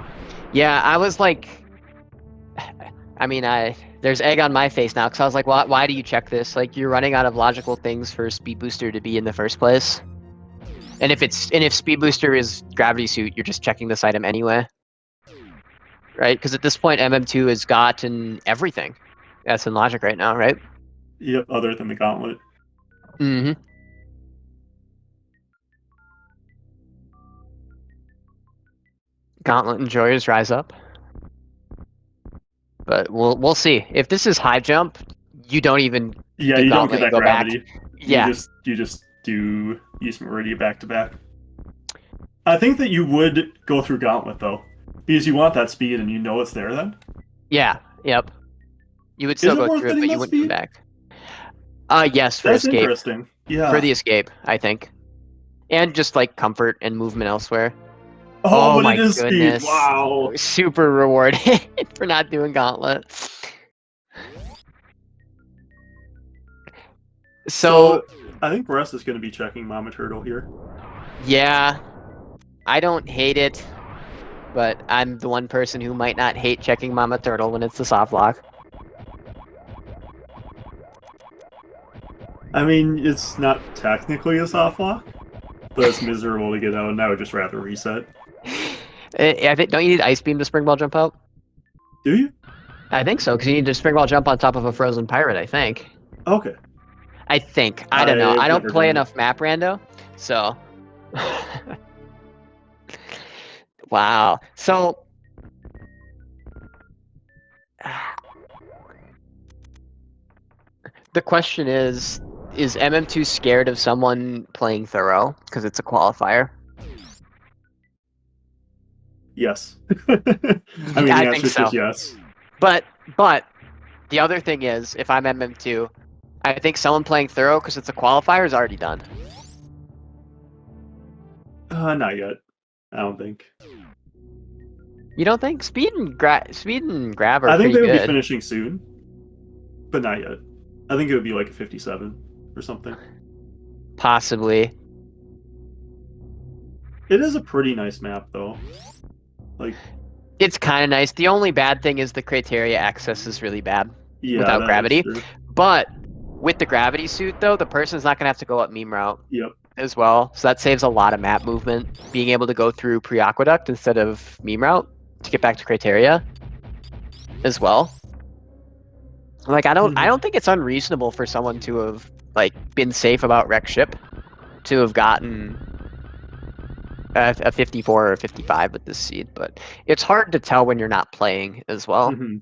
Yeah, I was like, I mean, there's egg on my face now because I was like, why do you check this? Like, you're running out of logical things for Speed Booster to be in the first place. And if Speed Booster is Gravity Suit, you're just checking this item anyway. Right? Because at this point, MM2 has gotten everything that's in Logic right now, right? Yep, other than the Gauntlet. Mm-hmm. Gauntlet enjoyers rise up. But we'll see. If this is high jump, you don't even Yeah, do you don't Gauntlet get and that go gravity. back. Yeah. You just do use Meridia back to back. I think that you would go through Gauntlet though, because you want that speed and you know it's there then. Yeah. Yep. You would Is still it go worth through it, getting but you that wouldn't come speed? back. Yes, for That's escape. interesting. Yeah. For the escape, I think. And just like comfort and movement elsewhere. Oh, but My it is speed. goodness. Wow. Super rewarded for not doing Gauntlet. So I think Bress is going to be checking Mama Turtle here. yeah, I don't hate it, but I'm the one person who might not hate checking Mama Turtle when it's the soft lock. I mean, it's not technically a soft lock, but it's miserable to get out, and I would just rather reset. I think, don't you need Ice Beam to Spring Ball jump out? Do you? I think so, because you need to Spring Ball jump on top of a Frozen Pirate, I think. Okay. I think. I don't know. I've I don't never play done it. enough map rando, so. Wow. So. The question is MM2 scared of someone playing thorough because it's a qualifier? Yes. I mean, the I think answer is so. just yes. But the other thing is, if I'm MM2, I think someone playing thorough because it's a qualifier is already done. Not yet. I don't think. You don't think Speed and Grab are I think pretty they would be good? finishing soon, but not yet. I think it would be like a 57 or something. Possibly. It is a pretty nice map, though. Like, It's kind of nice. The only bad thing is the criteria access is really bad yeah, without that is gravity. true. But with the gravity suit, though, the person's not going to have to go up meme route Yep. as well. So that saves a lot of map movement, being able to go through pre-aqueduct instead of meme route to get back to criteria as well. Like, I don't think it's unreasonable for someone to have like been safe about wreck ship to have gotten a 54 or a 55 with this seed, but it's hard to tell when you're not playing as well. Mm-hmm.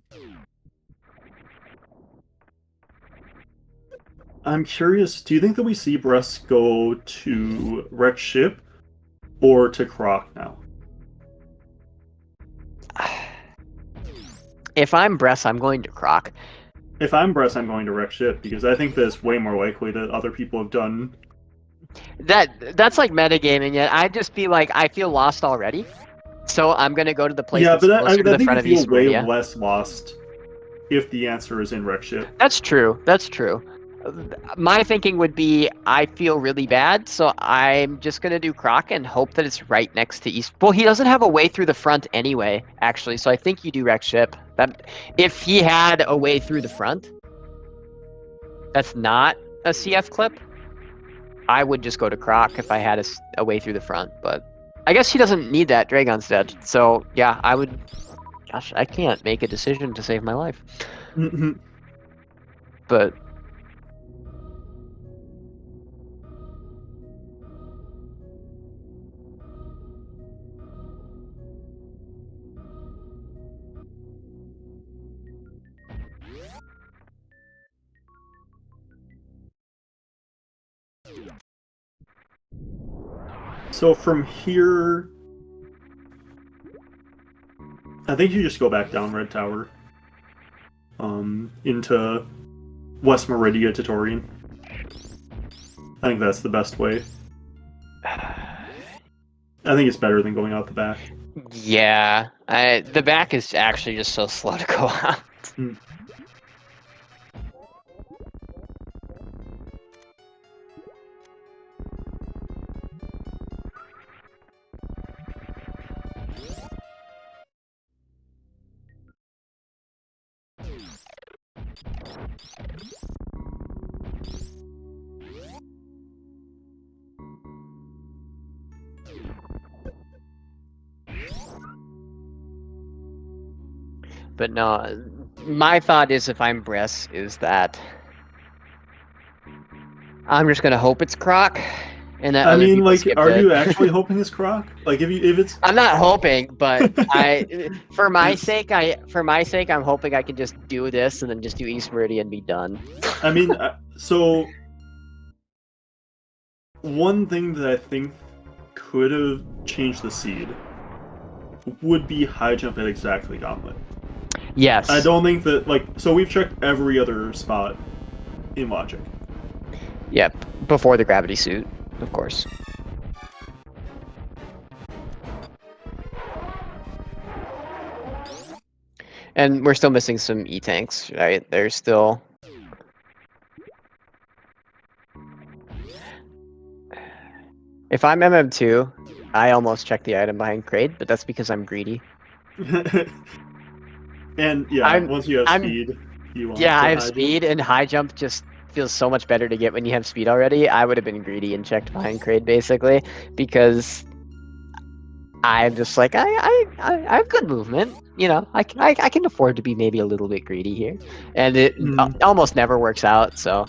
I'm curious, do you think that we see Bress go to wreck ship or to Croc now? If I'm Bress, I'm going to Croc. If I'm Bress, I'm going to wreck ship because I think that it's way more likely that other people have done. That's like metagaming it. I'd just be like, I feel lost already, so I'm gonna go to the place that's but closer to I the think front you of feel East way Meridia. less lost if the answer is in wreck ship. That's true. That's true. My thinking would be, I feel really bad, so I'm just gonna do Croc and hope that it's right next to East. Well, he doesn't have a way through the front anyway, actually. So I think you do wreck ship. That if he had a way through the front, that's not a CF clip. I would just go to Croc if I had a way through the front, but I guess he doesn't need that. Dragon's dead, so yeah, I would. Gosh, I can't make a decision to save my life, but. So from here, I think you just go back down Red Tower, into West Meridia to Torian. I think that's the best way. I think it's better than going out the back. Yeah, the back is actually just so slow to go out. But no, my thought is if I'm Bress, is that I'm just gonna hope it's Croc, and that I other mean, people like, skipped are it. you actually hoping it's Croc? Like, if it's I'm not hoping, but for my sake, I'm hoping I can just do this and then just do East Meridian and be done. I mean, so one thing that I think could have changed the seed would be high jump at exactly Gauntlet. Yes. I don't think that, like, so we've checked every other spot in Logic. Yep. Before the gravity suit, of course. And we're still missing some E-tanks, right? There's still... If I'm MM2, I almost check the item behind Kraid, but that's because I'm greedy. And yeah, once you have speed, you want Yeah, the I have high speed, jump. and high jump just feels so much better to get when you have speed already. I would have been greedy and checked behind Kraid, basically, because I'm just like, I have good movement. You know, I can afford to be maybe a little bit greedy here, and it almost never works out. So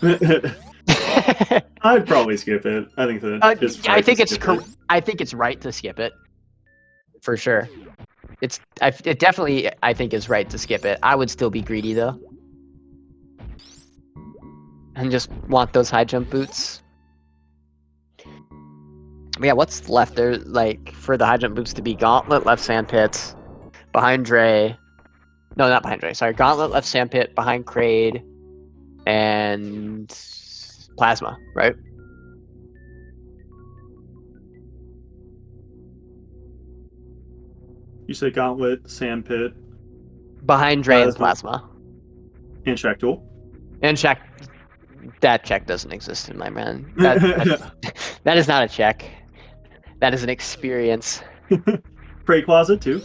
I'd probably skip it. I think that it's right to skip it. I think it's right to skip it for sure. It definitely I think is right to skip it. I would still be greedy though, and just want those high jump boots. But yeah, what's left there? Like for the high jump boots to be Gauntlet, left Sandpit, behind Dre. No, not behind Dre. Sorry, Gauntlet, left Sandpit, behind Kraid, and Plasma, right? You say Gauntlet, Sandpit, Behind Dre and Plasma. And Shack Duel. And check. That check doesn't exist in my man. That is not a check. That is an experience. Prey Closet too.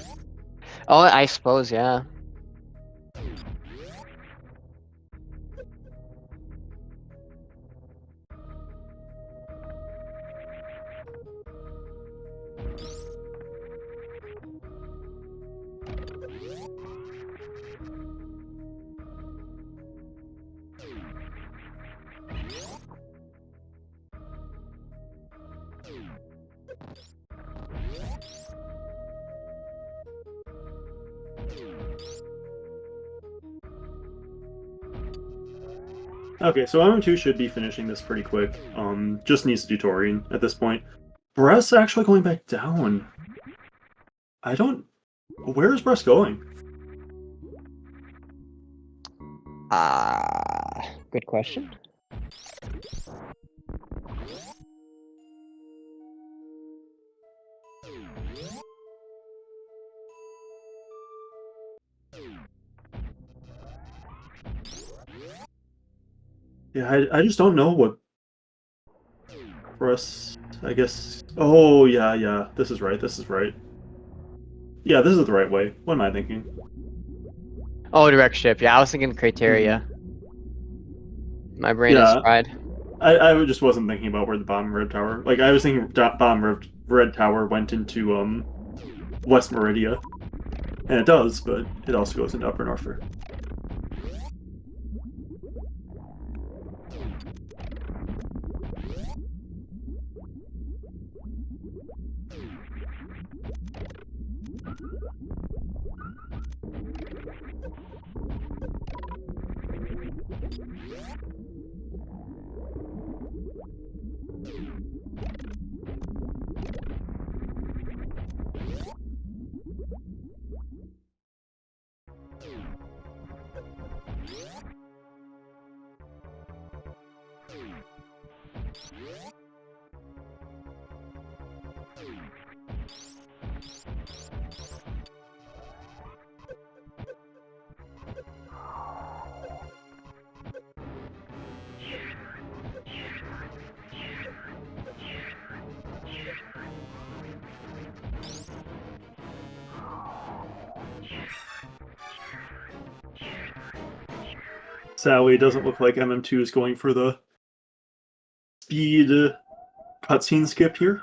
Oh, I suppose, yeah. Okay, so MM2 should be finishing this pretty quick. Just needs to do Torian at this point. Bress actually going back down. I don't... Where is Bress going? Good question. Yeah, I just don't know what Bress... I guess... Oh, yeah. This is right. Yeah, this is the right way. What am I thinking? Oh, direct ship. Yeah, I was thinking criteria. My brain is fried. I just wasn't thinking about where the bottom red tower... Like, I was thinking bottom red tower went into, West Meridia. And it does, but it also goes into Upper Norfolk. Sadly, it doesn't look like MM2 is going for the speed cutscene skip here.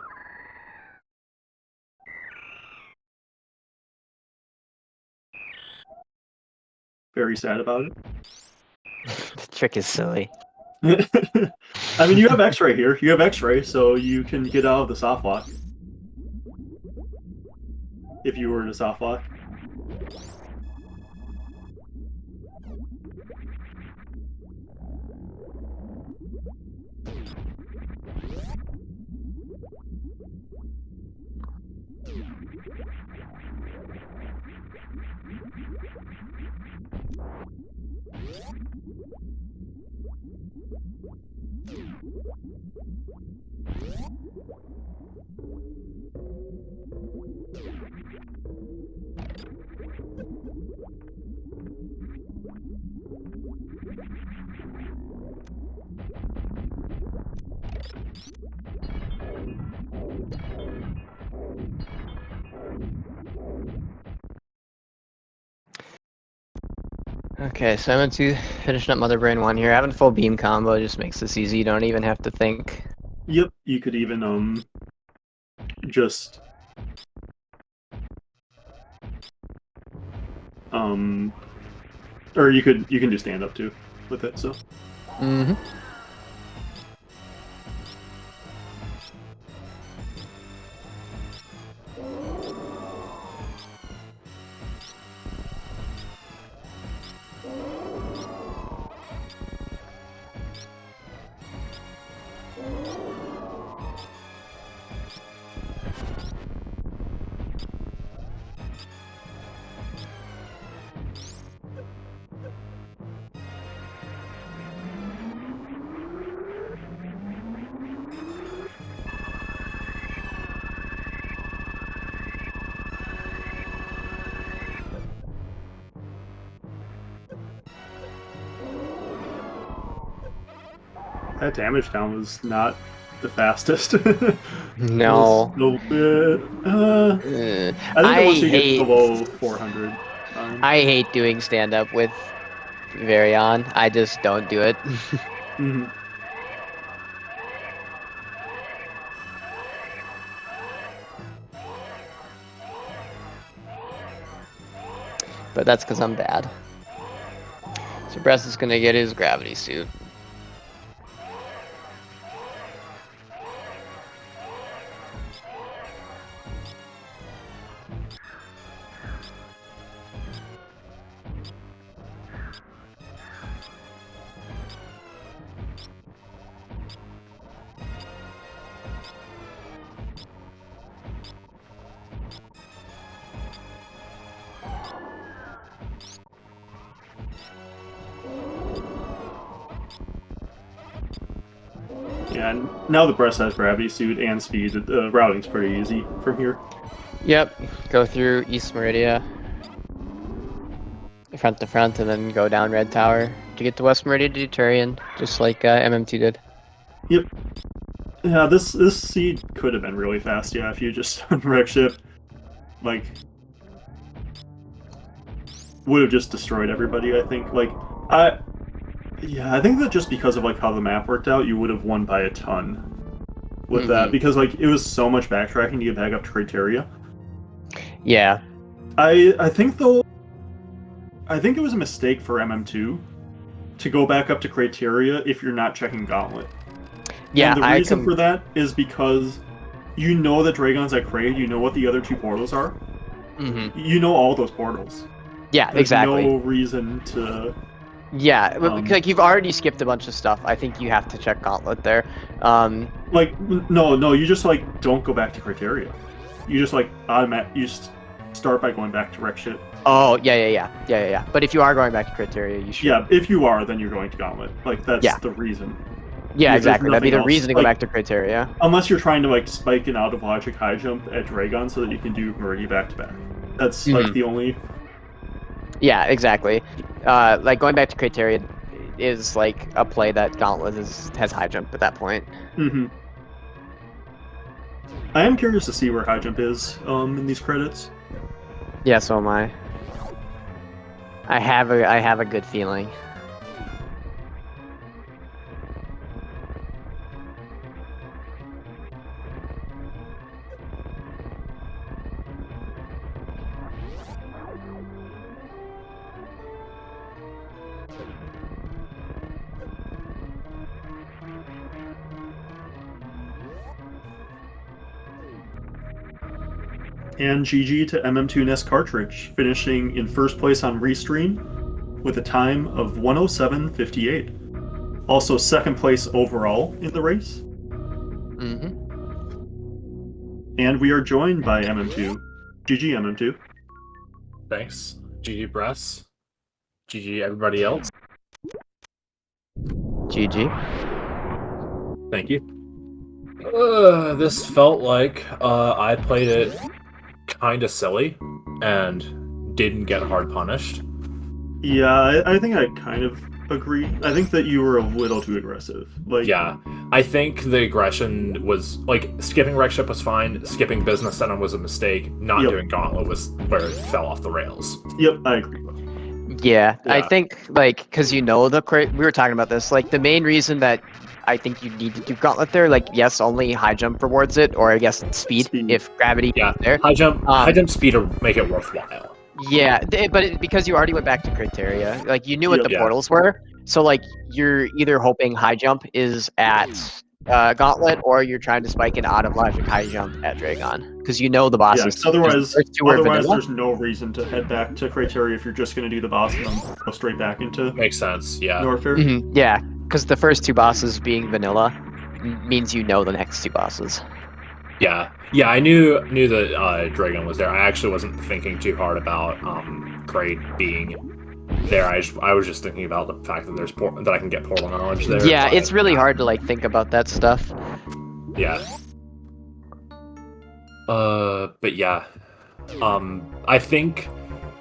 very sad about The trick is silly. it. I mean, you have X-ray here. You have X-ray, so you can get out of the soft lock. If you were in a soft lock. Okay, so I'm into finishing up Mother Brain 1 here. Having full beam combo just makes this easy. You don't even have to think. Yep, you could even just or you can do stand up too with it, so. Mm-hmm. That damage down was not the fastest. No. I think once you get below 400, fine. I hate doing stand-up with Varion. I just don't do it. Mhm. But that's because I'm bad. So Bress is gonna get his gravity suit. Yeah, and now the breast has gravity suit and speed. The routing's pretty easy from here. Yep, go through East Meridia, front to front, and then go down Red Tower to get to West Meridia to Turian, just like MMT did. Yep. Yeah, this seed could have been really fast. Yeah, if you just wreck ship, like, would have just destroyed everybody. I think. Yeah, I think that just because of like how the map worked out, you would have won by a ton with that, because like it was so much backtracking to get back up to Criteria. Yeah. I think though, I think it was a mistake for MM2 to go back up to Criteria if you're not checking Gauntlet. Yeah, and the reason for that is because you know that Dragon's at Crate, you know what the other two portals are. Mm-hmm. You know all those portals. Yeah, There's exactly. no reason to... Yeah, like you've already skipped a bunch of stuff. I think you have to check Gauntlet there. Like, no, you just like don't go back to Criteria. You just like you just start by going back to Wreck Shit. Oh, yeah. But if you are going back to Criteria, you should. Yeah, if you are, then you're going to Gauntlet. Like, that's the reason. Yeah, exactly. That'd be the reason to go back to Criteria. Unless you're trying to like spike an out of logic high jump at Dragon so that you can do Meridia back to back. That's like the only. Yeah, exactly. Like going back to Criteria is like a play that Gauntlet has high jump at that point. Mm-hmm. I am curious to see where high jump is in these credits. Yeah, so am I. I have a good feeling. And GG to MM2 NES Cartridge, finishing in first place on Restream with a time of 107.58. Also second place overall in the race. Mm-hmm. And we are joined by MM2. GG, MM2. Thanks. GG Bress. GG everybody else. GG. Thank you. This felt like I played it kind of silly and didn't get hard punished. Yeah, I think I kind of agree. I think that you were a little too aggressive. Like, Yeah, I think the aggression was like skipping Wreck Ship was fine. Skipping Business Center was a mistake. Not Yep. doing Gauntlet was where it fell off the rails. Yep, I agree. Yeah, I Yeah. think like because you know we were talking about this. Like the main reason that I think you need to do Gauntlet there, like yes, only high jump rewards it, or I guess speed, Speed. if gravity Yeah, is there. high jump speed to make it worthwhile. Yeah, because you already went back to criteria, like you knew what Yep. the Yeah. portals were, so like you're either hoping high jump is at Gauntlet, or you're trying to spike it out of Logic high jump at Dragon, because you know the Yeah, bosses. 'cause otherwise, the first two are vanilla. there's no reason to head back to criteria if you're just going to do the boss and then go straight back into Makes sense. Yeah. Norfair. Yeah, because the first two bosses being vanilla means you know the next two bosses. Yeah, I knew that Dragon was there. I actually wasn't thinking too hard about Crate being there. I was just thinking about the fact that that I can get portal knowledge there. Yeah, but, it's really hard to like think about that stuff. Yeah. But yeah, I think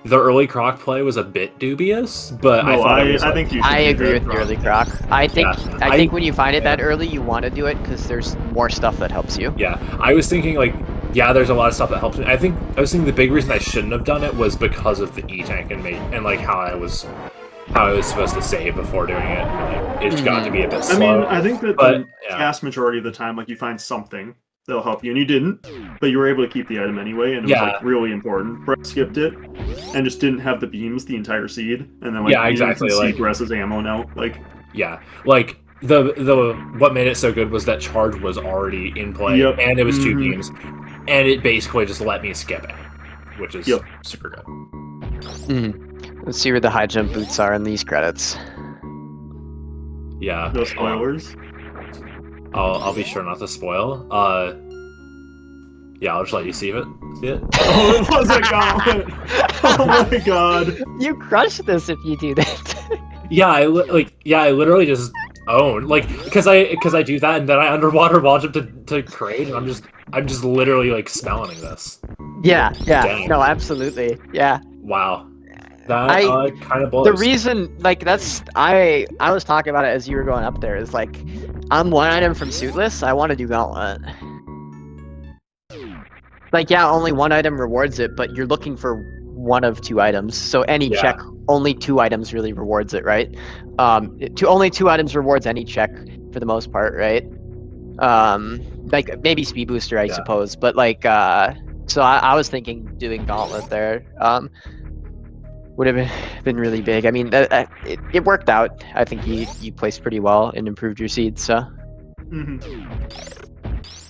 the early Croc play was a bit dubious, but No, I think you. I should do agree that, with the Rob. early Croc. I think Yeah, I think when you find it that early, you want to do it because there's more stuff that helps you. Yeah, I was thinking like, yeah, there's a lot of stuff that helps me. I was thinking the big reason I shouldn't have done it was because of the E-Tank and like how I was supposed to save before doing it. Like, it's got to be a bit I slow. mean, I think that but, the vast majority of the time, like you find something that'll help you, and you didn't, but you were able to keep the item anyway, and it was like really important. Brett skipped it and just didn't have the beams the entire seed, and then like Yeah, you exactly, can see like- Bress's ammo now. Like, Yeah, like the what made it so good was that charge was already in play, Yep. and it was two Mhm. beams, and it basically just let me skip it, which is Yep. super good. Let's see where the high jump boots are in these credits. Yeah, no spoilers. I'll be sure not to spoil. Yeah, I'll just let you see it. See it? Oh, it was a gauntlet! Oh my god! You crush this if you do that. Yeah, I literally just own because I do that and then I underwater launch up to Crane and I'm just literally like smelling this. Yeah, Dang. no, absolutely, yeah. Wow, that kind of blows. The reason, like, that's I was talking about it as you were going up there. Is like, I'm one item from Suitless. I want to do Gauntlet. Like, yeah, only one item rewards it, but you're looking for one of two items. So any check, only two items really rewards it, right? Only two items rewards any check for the most part, right? Like maybe Speed Booster, I suppose, but like, so I was thinking doing Gauntlet there. Would have been really big. I mean, it worked out. I think you placed pretty well and improved your seeds. So.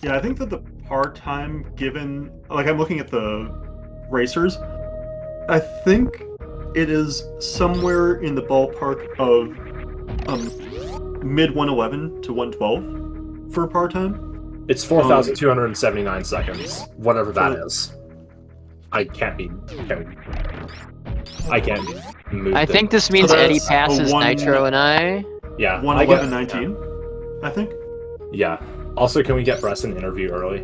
Yeah, I think that the part time given, like I'm looking at the racers, I think it is somewhere in the ballpark of mid 111 to 112 for part time. It's 4,279 seconds, whatever that is. I can't be moved. I think this means So Eddie that's a passes Nitro and I. Yeah, 111.19, I think. Yeah. Also, can we get Bress an interview early?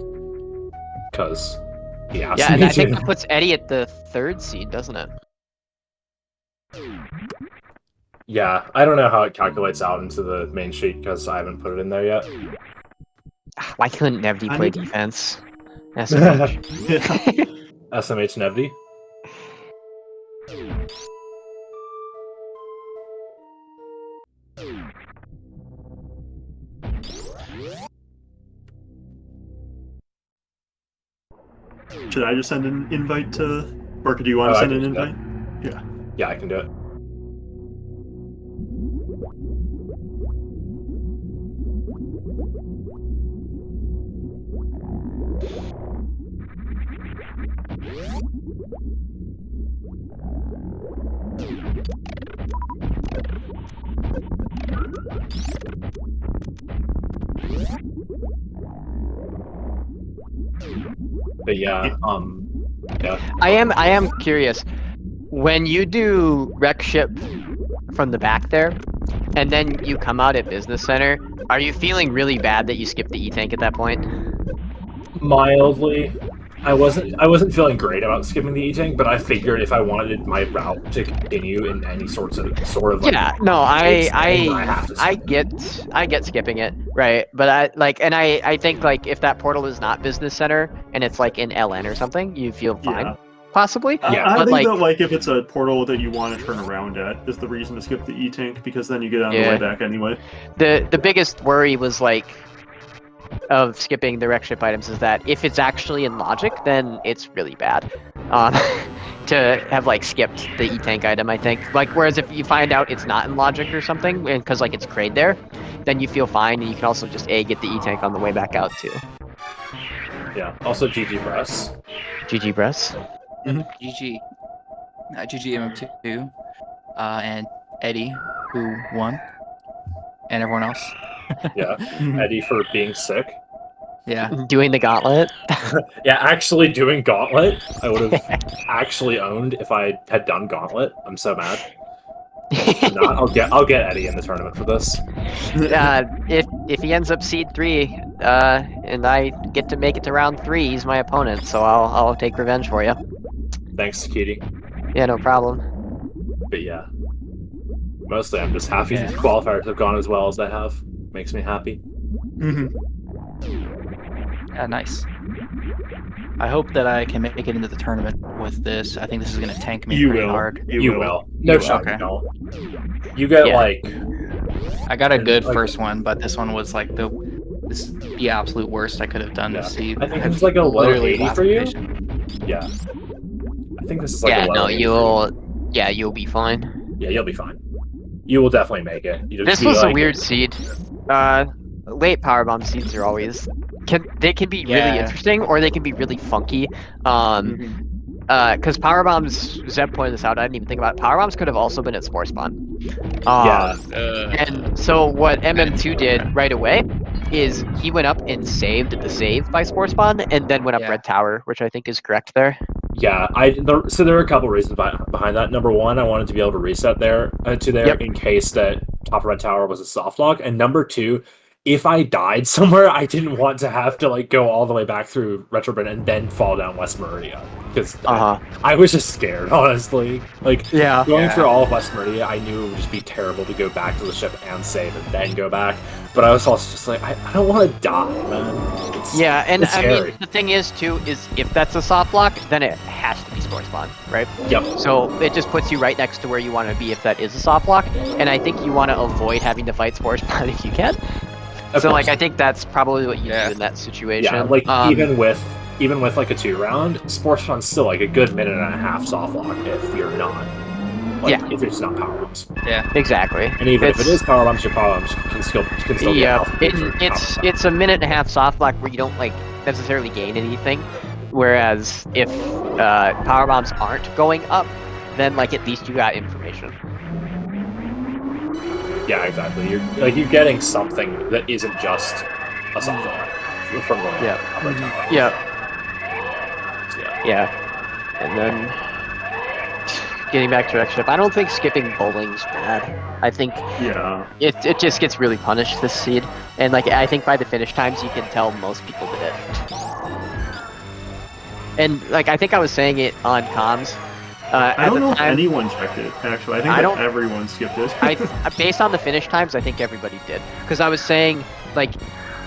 Because he asked Yeah, and me I think to. that puts Eddie at the 3rd seed, doesn't it? Yeah, I don't know how it calculates out into the main sheet because I haven't put it in there yet. Why couldn't Nevdi I play need- defense? SMH. Yeah. SMH Nevdi. Should I just send an invite to, or do you want to I send can an do that. invite? Yeah. Yeah, I can do it. But yeah, yeah. I am curious. When you do wreck ship from the back there, and then you come out at Business Center, are you feeling really bad that you skipped the E-Tank at that point? Mildly. I wasn't feeling great about skipping the E-Tank, but I figured if I wanted my route to continue in any sort of like, Yeah, no, I have to I skip get skipping it, right? But I think like if that portal is not Business Center and it's like in LN or something, you feel fine, Yeah. possibly. Yeah. I but think like that like if it's a portal that you want to turn around at is the reason to skip the E-Tank, because then you get on the Yeah. way back anyway. the biggest worry was like of skipping the wreck ship items is that if it's actually in logic, then it's really bad. To have like skipped the E-Tank item, I think. Like, whereas if you find out it's not in logic or something, because like it's crayed there, then you feel fine, and you can also just get the E-Tank on the way back out too. Yeah. Also, GG Press. GG Bress. GG. GG MM2, and Eddie, who won, and everyone else. Yeah. Eddie for being sick. Yeah. Doing the gauntlet. Yeah, actually doing Gauntlet, I would have actually owned if I had done Gauntlet. I'm so mad. I'm not. I'll get Eddie in the tournament for this. If he ends up seed 3, and I get to make it to round 3, he's my opponent, so I'll take revenge for you. Thanks, Kitty. Yeah, no problem. But yeah, mostly I'm just happy that the qualifiers have gone as well as they have. Makes me happy. Yeah, nice. I hope that I can make it into the tournament with this. I think this is going to tank me You pretty will. hard. You will. No will. shot. Okay. You don't. You get Yeah. like. I got a good like- first one, but this one was like the absolute worst I could have done Yeah. to see. I think it's like a low literally 80 for you. classification. Yeah. I think this is like Yeah, a low no, 80 for you'll be fine. Yeah, you'll be fine. You will definitely make it. You just This be was a like- weird seed. Late powerbomb seeds are always they can be really Yeah. interesting or they can be really funky. Because powerbombs, Zeb pointed this out. I didn't even think about it. Powerbombs could have also been at Spore Spawn. Yeah. And so what MM2 did right away is he went up and saved the save by Spore Spawn, and then went up Yeah. Red Tower, which I think is correct there. Yeah, so there are a couple reasons behind that. Number one, I wanted to be able to reset there to there Yep. in case that Top Red Tower was a soft lock. And number two, if I died somewhere, I didn't want to have to like go all the way back through Retrobin and then fall down West Meridia, because I was just scared, honestly. Like Yeah. going Yeah. through all of West Meridia, I knew it would just be terrible to go back to the ship and save and then go back. But I was also just like, I don't want to die, man. Yeah, and it's I scary. mean, the thing is, too, is if that's a soft lock, then it has to be Spore Spawn, right? Yep. So it just puts you right next to where you want to be if that is a soft lock, and I think you want to avoid having to fight Spore Spawn if you can. Of So, course. like, I think that's probably what you Yeah. do in that situation. Yeah, like even with like a 2-round, Sports Fun's still like a good minute and a half soft lock if you're not. Like, Yeah. if it's not power bombs. Yeah. Exactly. And even if It's- it is power bombs, your power bombs can still be Yeah, alpha for power bombs. it's a minute and a half soft lock where you don't like necessarily gain anything, whereas if power bombs aren't going up, then like at least you got information. Yeah, exactly. You're getting something that isn't just a soft lock from the Yeah. upper tower. Yeah, So, yeah. yeah, and then getting back to X ship, I don't think skipping bowling's bad. I think Yeah. it just gets really punished this seed, and like I think by the finish times you can tell most people did it. And like I think I was saying it on comms. I don't know if anyone checked it, actually. I think I that don't- everyone skipped it. Based on the finish times, I think everybody did. Because I was saying, like,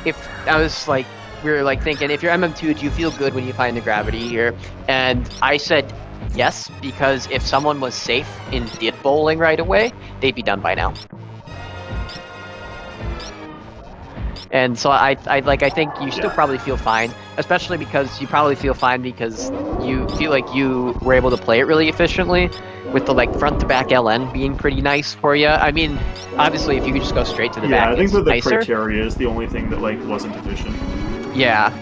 if I was like, we were like thinking, if you're MM2, do you feel good when you find the gravity here? And I said yes, because if someone was safe and did bowling right away, they'd be done by now. And so I think you still Yeah. probably feel fine, especially because you probably feel fine because you feel like you were able to play it really efficiently, with the like front to back LN being pretty nice for you. I mean, obviously if you could just go straight to the Yeah, back, I think it's that the nicer. criteria is the only thing that like wasn't efficient. Yeah,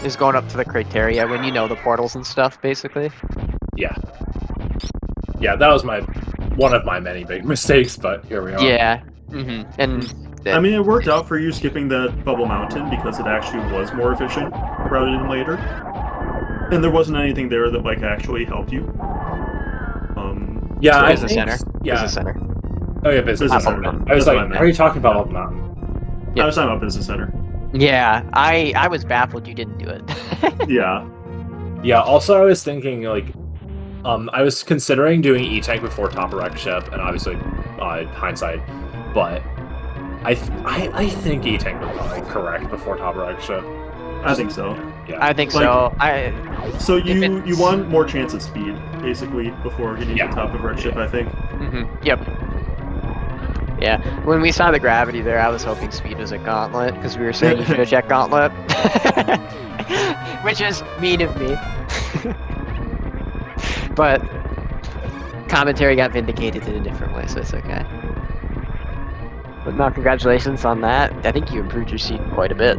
is going up to the criteria when you know the portals and stuff, basically. Yeah. Yeah, that was my one of my many big mistakes, but here we are. Yeah. And I mean, it worked out for you skipping that Bubble Mountain because it actually was more efficient routed in later. And there wasn't anything there that like actually helped you. Yeah, so- I Business think, Center. Yeah. Business Center. Oh yeah, Business Business Center. Center. I was That's what I like, meant. how are you talking about Yeah. Bubble Mountain? I was talking about Business Center. Yeah, I was baffled you didn't do it. Yeah. Yeah. Also, I was thinking like, I was considering doing E-Tank before Top Wreck Ship, and obviously, hindsight, but I think E-Tank was probably correct before Top Wreck Ship. I think so. Yeah. I think Like- so. So If you it's- want more chance at speed, basically, before getting Yeah. to the top of Red Ship, I think. Yep. Yeah. When we saw the gravity there, I was hoping speed was a gauntlet because we were saying you should have checked gauntlet, which is mean of me. But commentary got vindicated in a different way, so it's okay. But no, congratulations on that. I think you improved your seed quite a bit.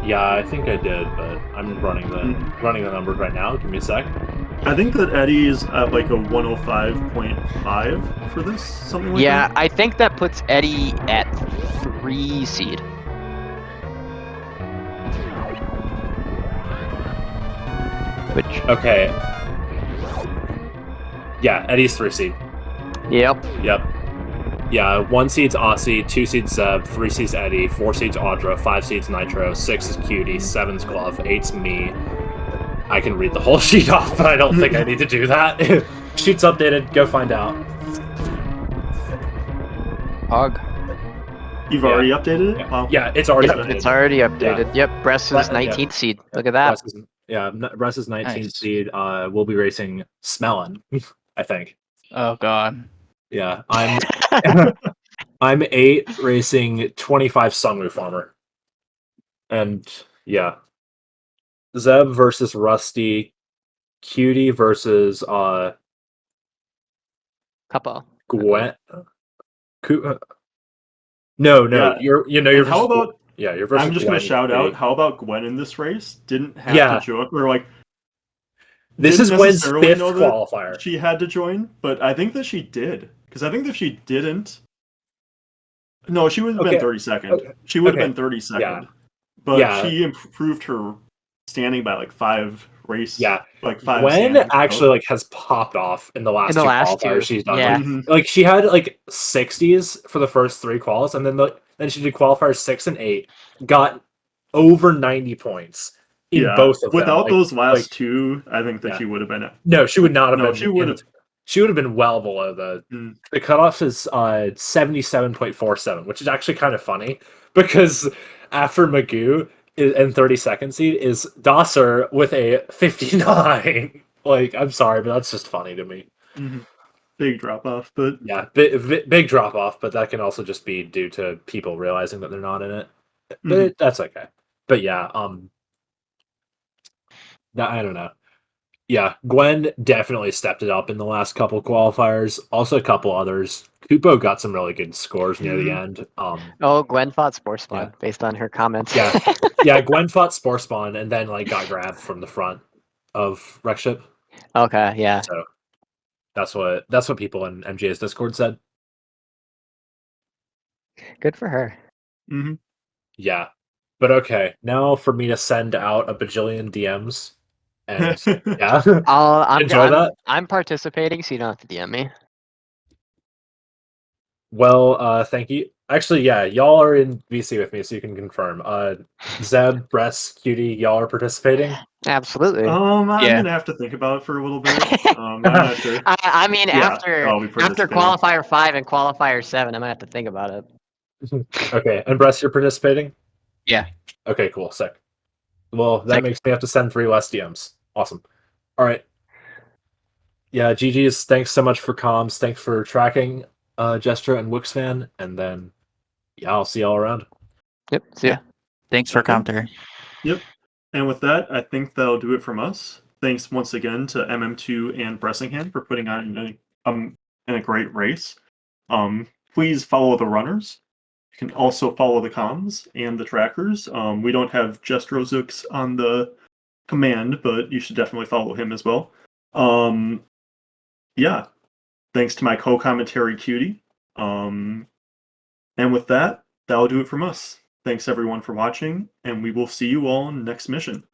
Yeah, I think I did, but I'm running the numbers right now. Give me a sec. I think that Eddie's at like a 105.5 for this, something like Yeah, that. I think that puts Eddie at 3 seed. Which, Okay. Yeah, Eddie's 3 seed. yep. Yep. Yeah, 1 seed's Aussie, 2 seed's Zeb, 3 seed's Eddie, 4 seed's Audra, 5 seed's Nitro, 6 is Cutie, 7's Glove, 8's me. I can read the whole sheet off, but I don't think I need to do that. Sheet's updated, go find out. Hog. You've Yeah. already updated it? Yeah, Wow. yeah, it's already Yeah, updated. It's already updated. Yep, Bress is Yeah. 19th seed. Look at that. Russ is 19th Nice. seed. We'll be racing Smellin, I think. Oh god. Yeah, I'm I'm 8 racing 25 Sunroof Armor. And yeah. Zeb versus Rusty, Cutie versus Couple. Gwen. No, Yeah. you're And versus how about, you're versus I'm just going Gwen, to shout Cutie. out, how about Gwen in this race? Didn't have Yeah. to join, or like, This didn't is Gwen's necessarily 5th know that qualifier. she had to join, but I think that she did. Because I think that if she didn't, no, she would have Okay. been 32nd. Okay. She would have Okay. been 32nd. Yeah. But Yeah. she improved her standing by like 5 race. Yeah. Like 5 Gwen standings, so- actually like has popped off in the last In the two last qualifiers two, she's done. yeah. Like, Mhm. like she had like 60s for the first 3 quals, and then she did qualifiers 6 and 8, got over 90 points in Yeah. both of them. Without Like, those last like- 2, I think that Yeah. she would have been. no, she would not have No, been. she would have. She would have been well below the Mm. the cutoff is 77.47, which is actually kind of funny because after Magoo and 32nd seed is Dosser with a 59. Like, I'm sorry, but that's just funny to me. Mhm. Big drop off, but Yeah, big drop off, but that can also just be due to people realizing that they're not in it. But that's okay. But yeah, I don't know. Yeah, Gwen definitely stepped it up in the last couple qualifiers. Also, a couple others. Kupo got some really good scores near the end. Oh, Gwen fought Spore Spawn Yeah. based on her comments. Yeah. Yeah, Gwen fought Spore Spawn and then like got grabbed from the front of Wreck Ship. Okay, yeah. So that's what people in MGA's Discord said. Good for her. hmm Yeah. But okay, now for me to send out a bajillion DMs. And yeah. Enjoy that? I'm participating, so you don't have to DM me. Well, thank you. Actually, yeah, y'all are in VC with me, so you can confirm. Zeb, Bress, Cutie, y'all are participating. Absolutely. I'm Yeah. gonna have to think about it for a little bit. I'm not sure. I mean, Yeah, after I'll be participating. qualifier 5 and qualifier 7, I'm gonna have to think about it. Okay, and Bress, you're participating? Yeah. Okay, cool, sick. Well, that Sick. makes me have to send 3 less DMs. Awesome. All right. Yeah, GG's. Thanks so much for comms. Thanks for tracking, Gestra and Wixfan. And then, yeah, I'll see y'all around. Yep. See ya. Yeah. Thanks for Okay. commentary. Yep. And with that, I think that'll do it from us. Thanks once again to MM2 and Bressingham for putting on in a great race. Please follow the runners. You can also follow the comms and the trackers. We don't have Jestrozux on the command, but you should definitely follow him as well. Yeah. Thanks to my co-commentary Cutie. And with that, that'll do it from us. Thanks everyone for watching, and we will see you all next mission.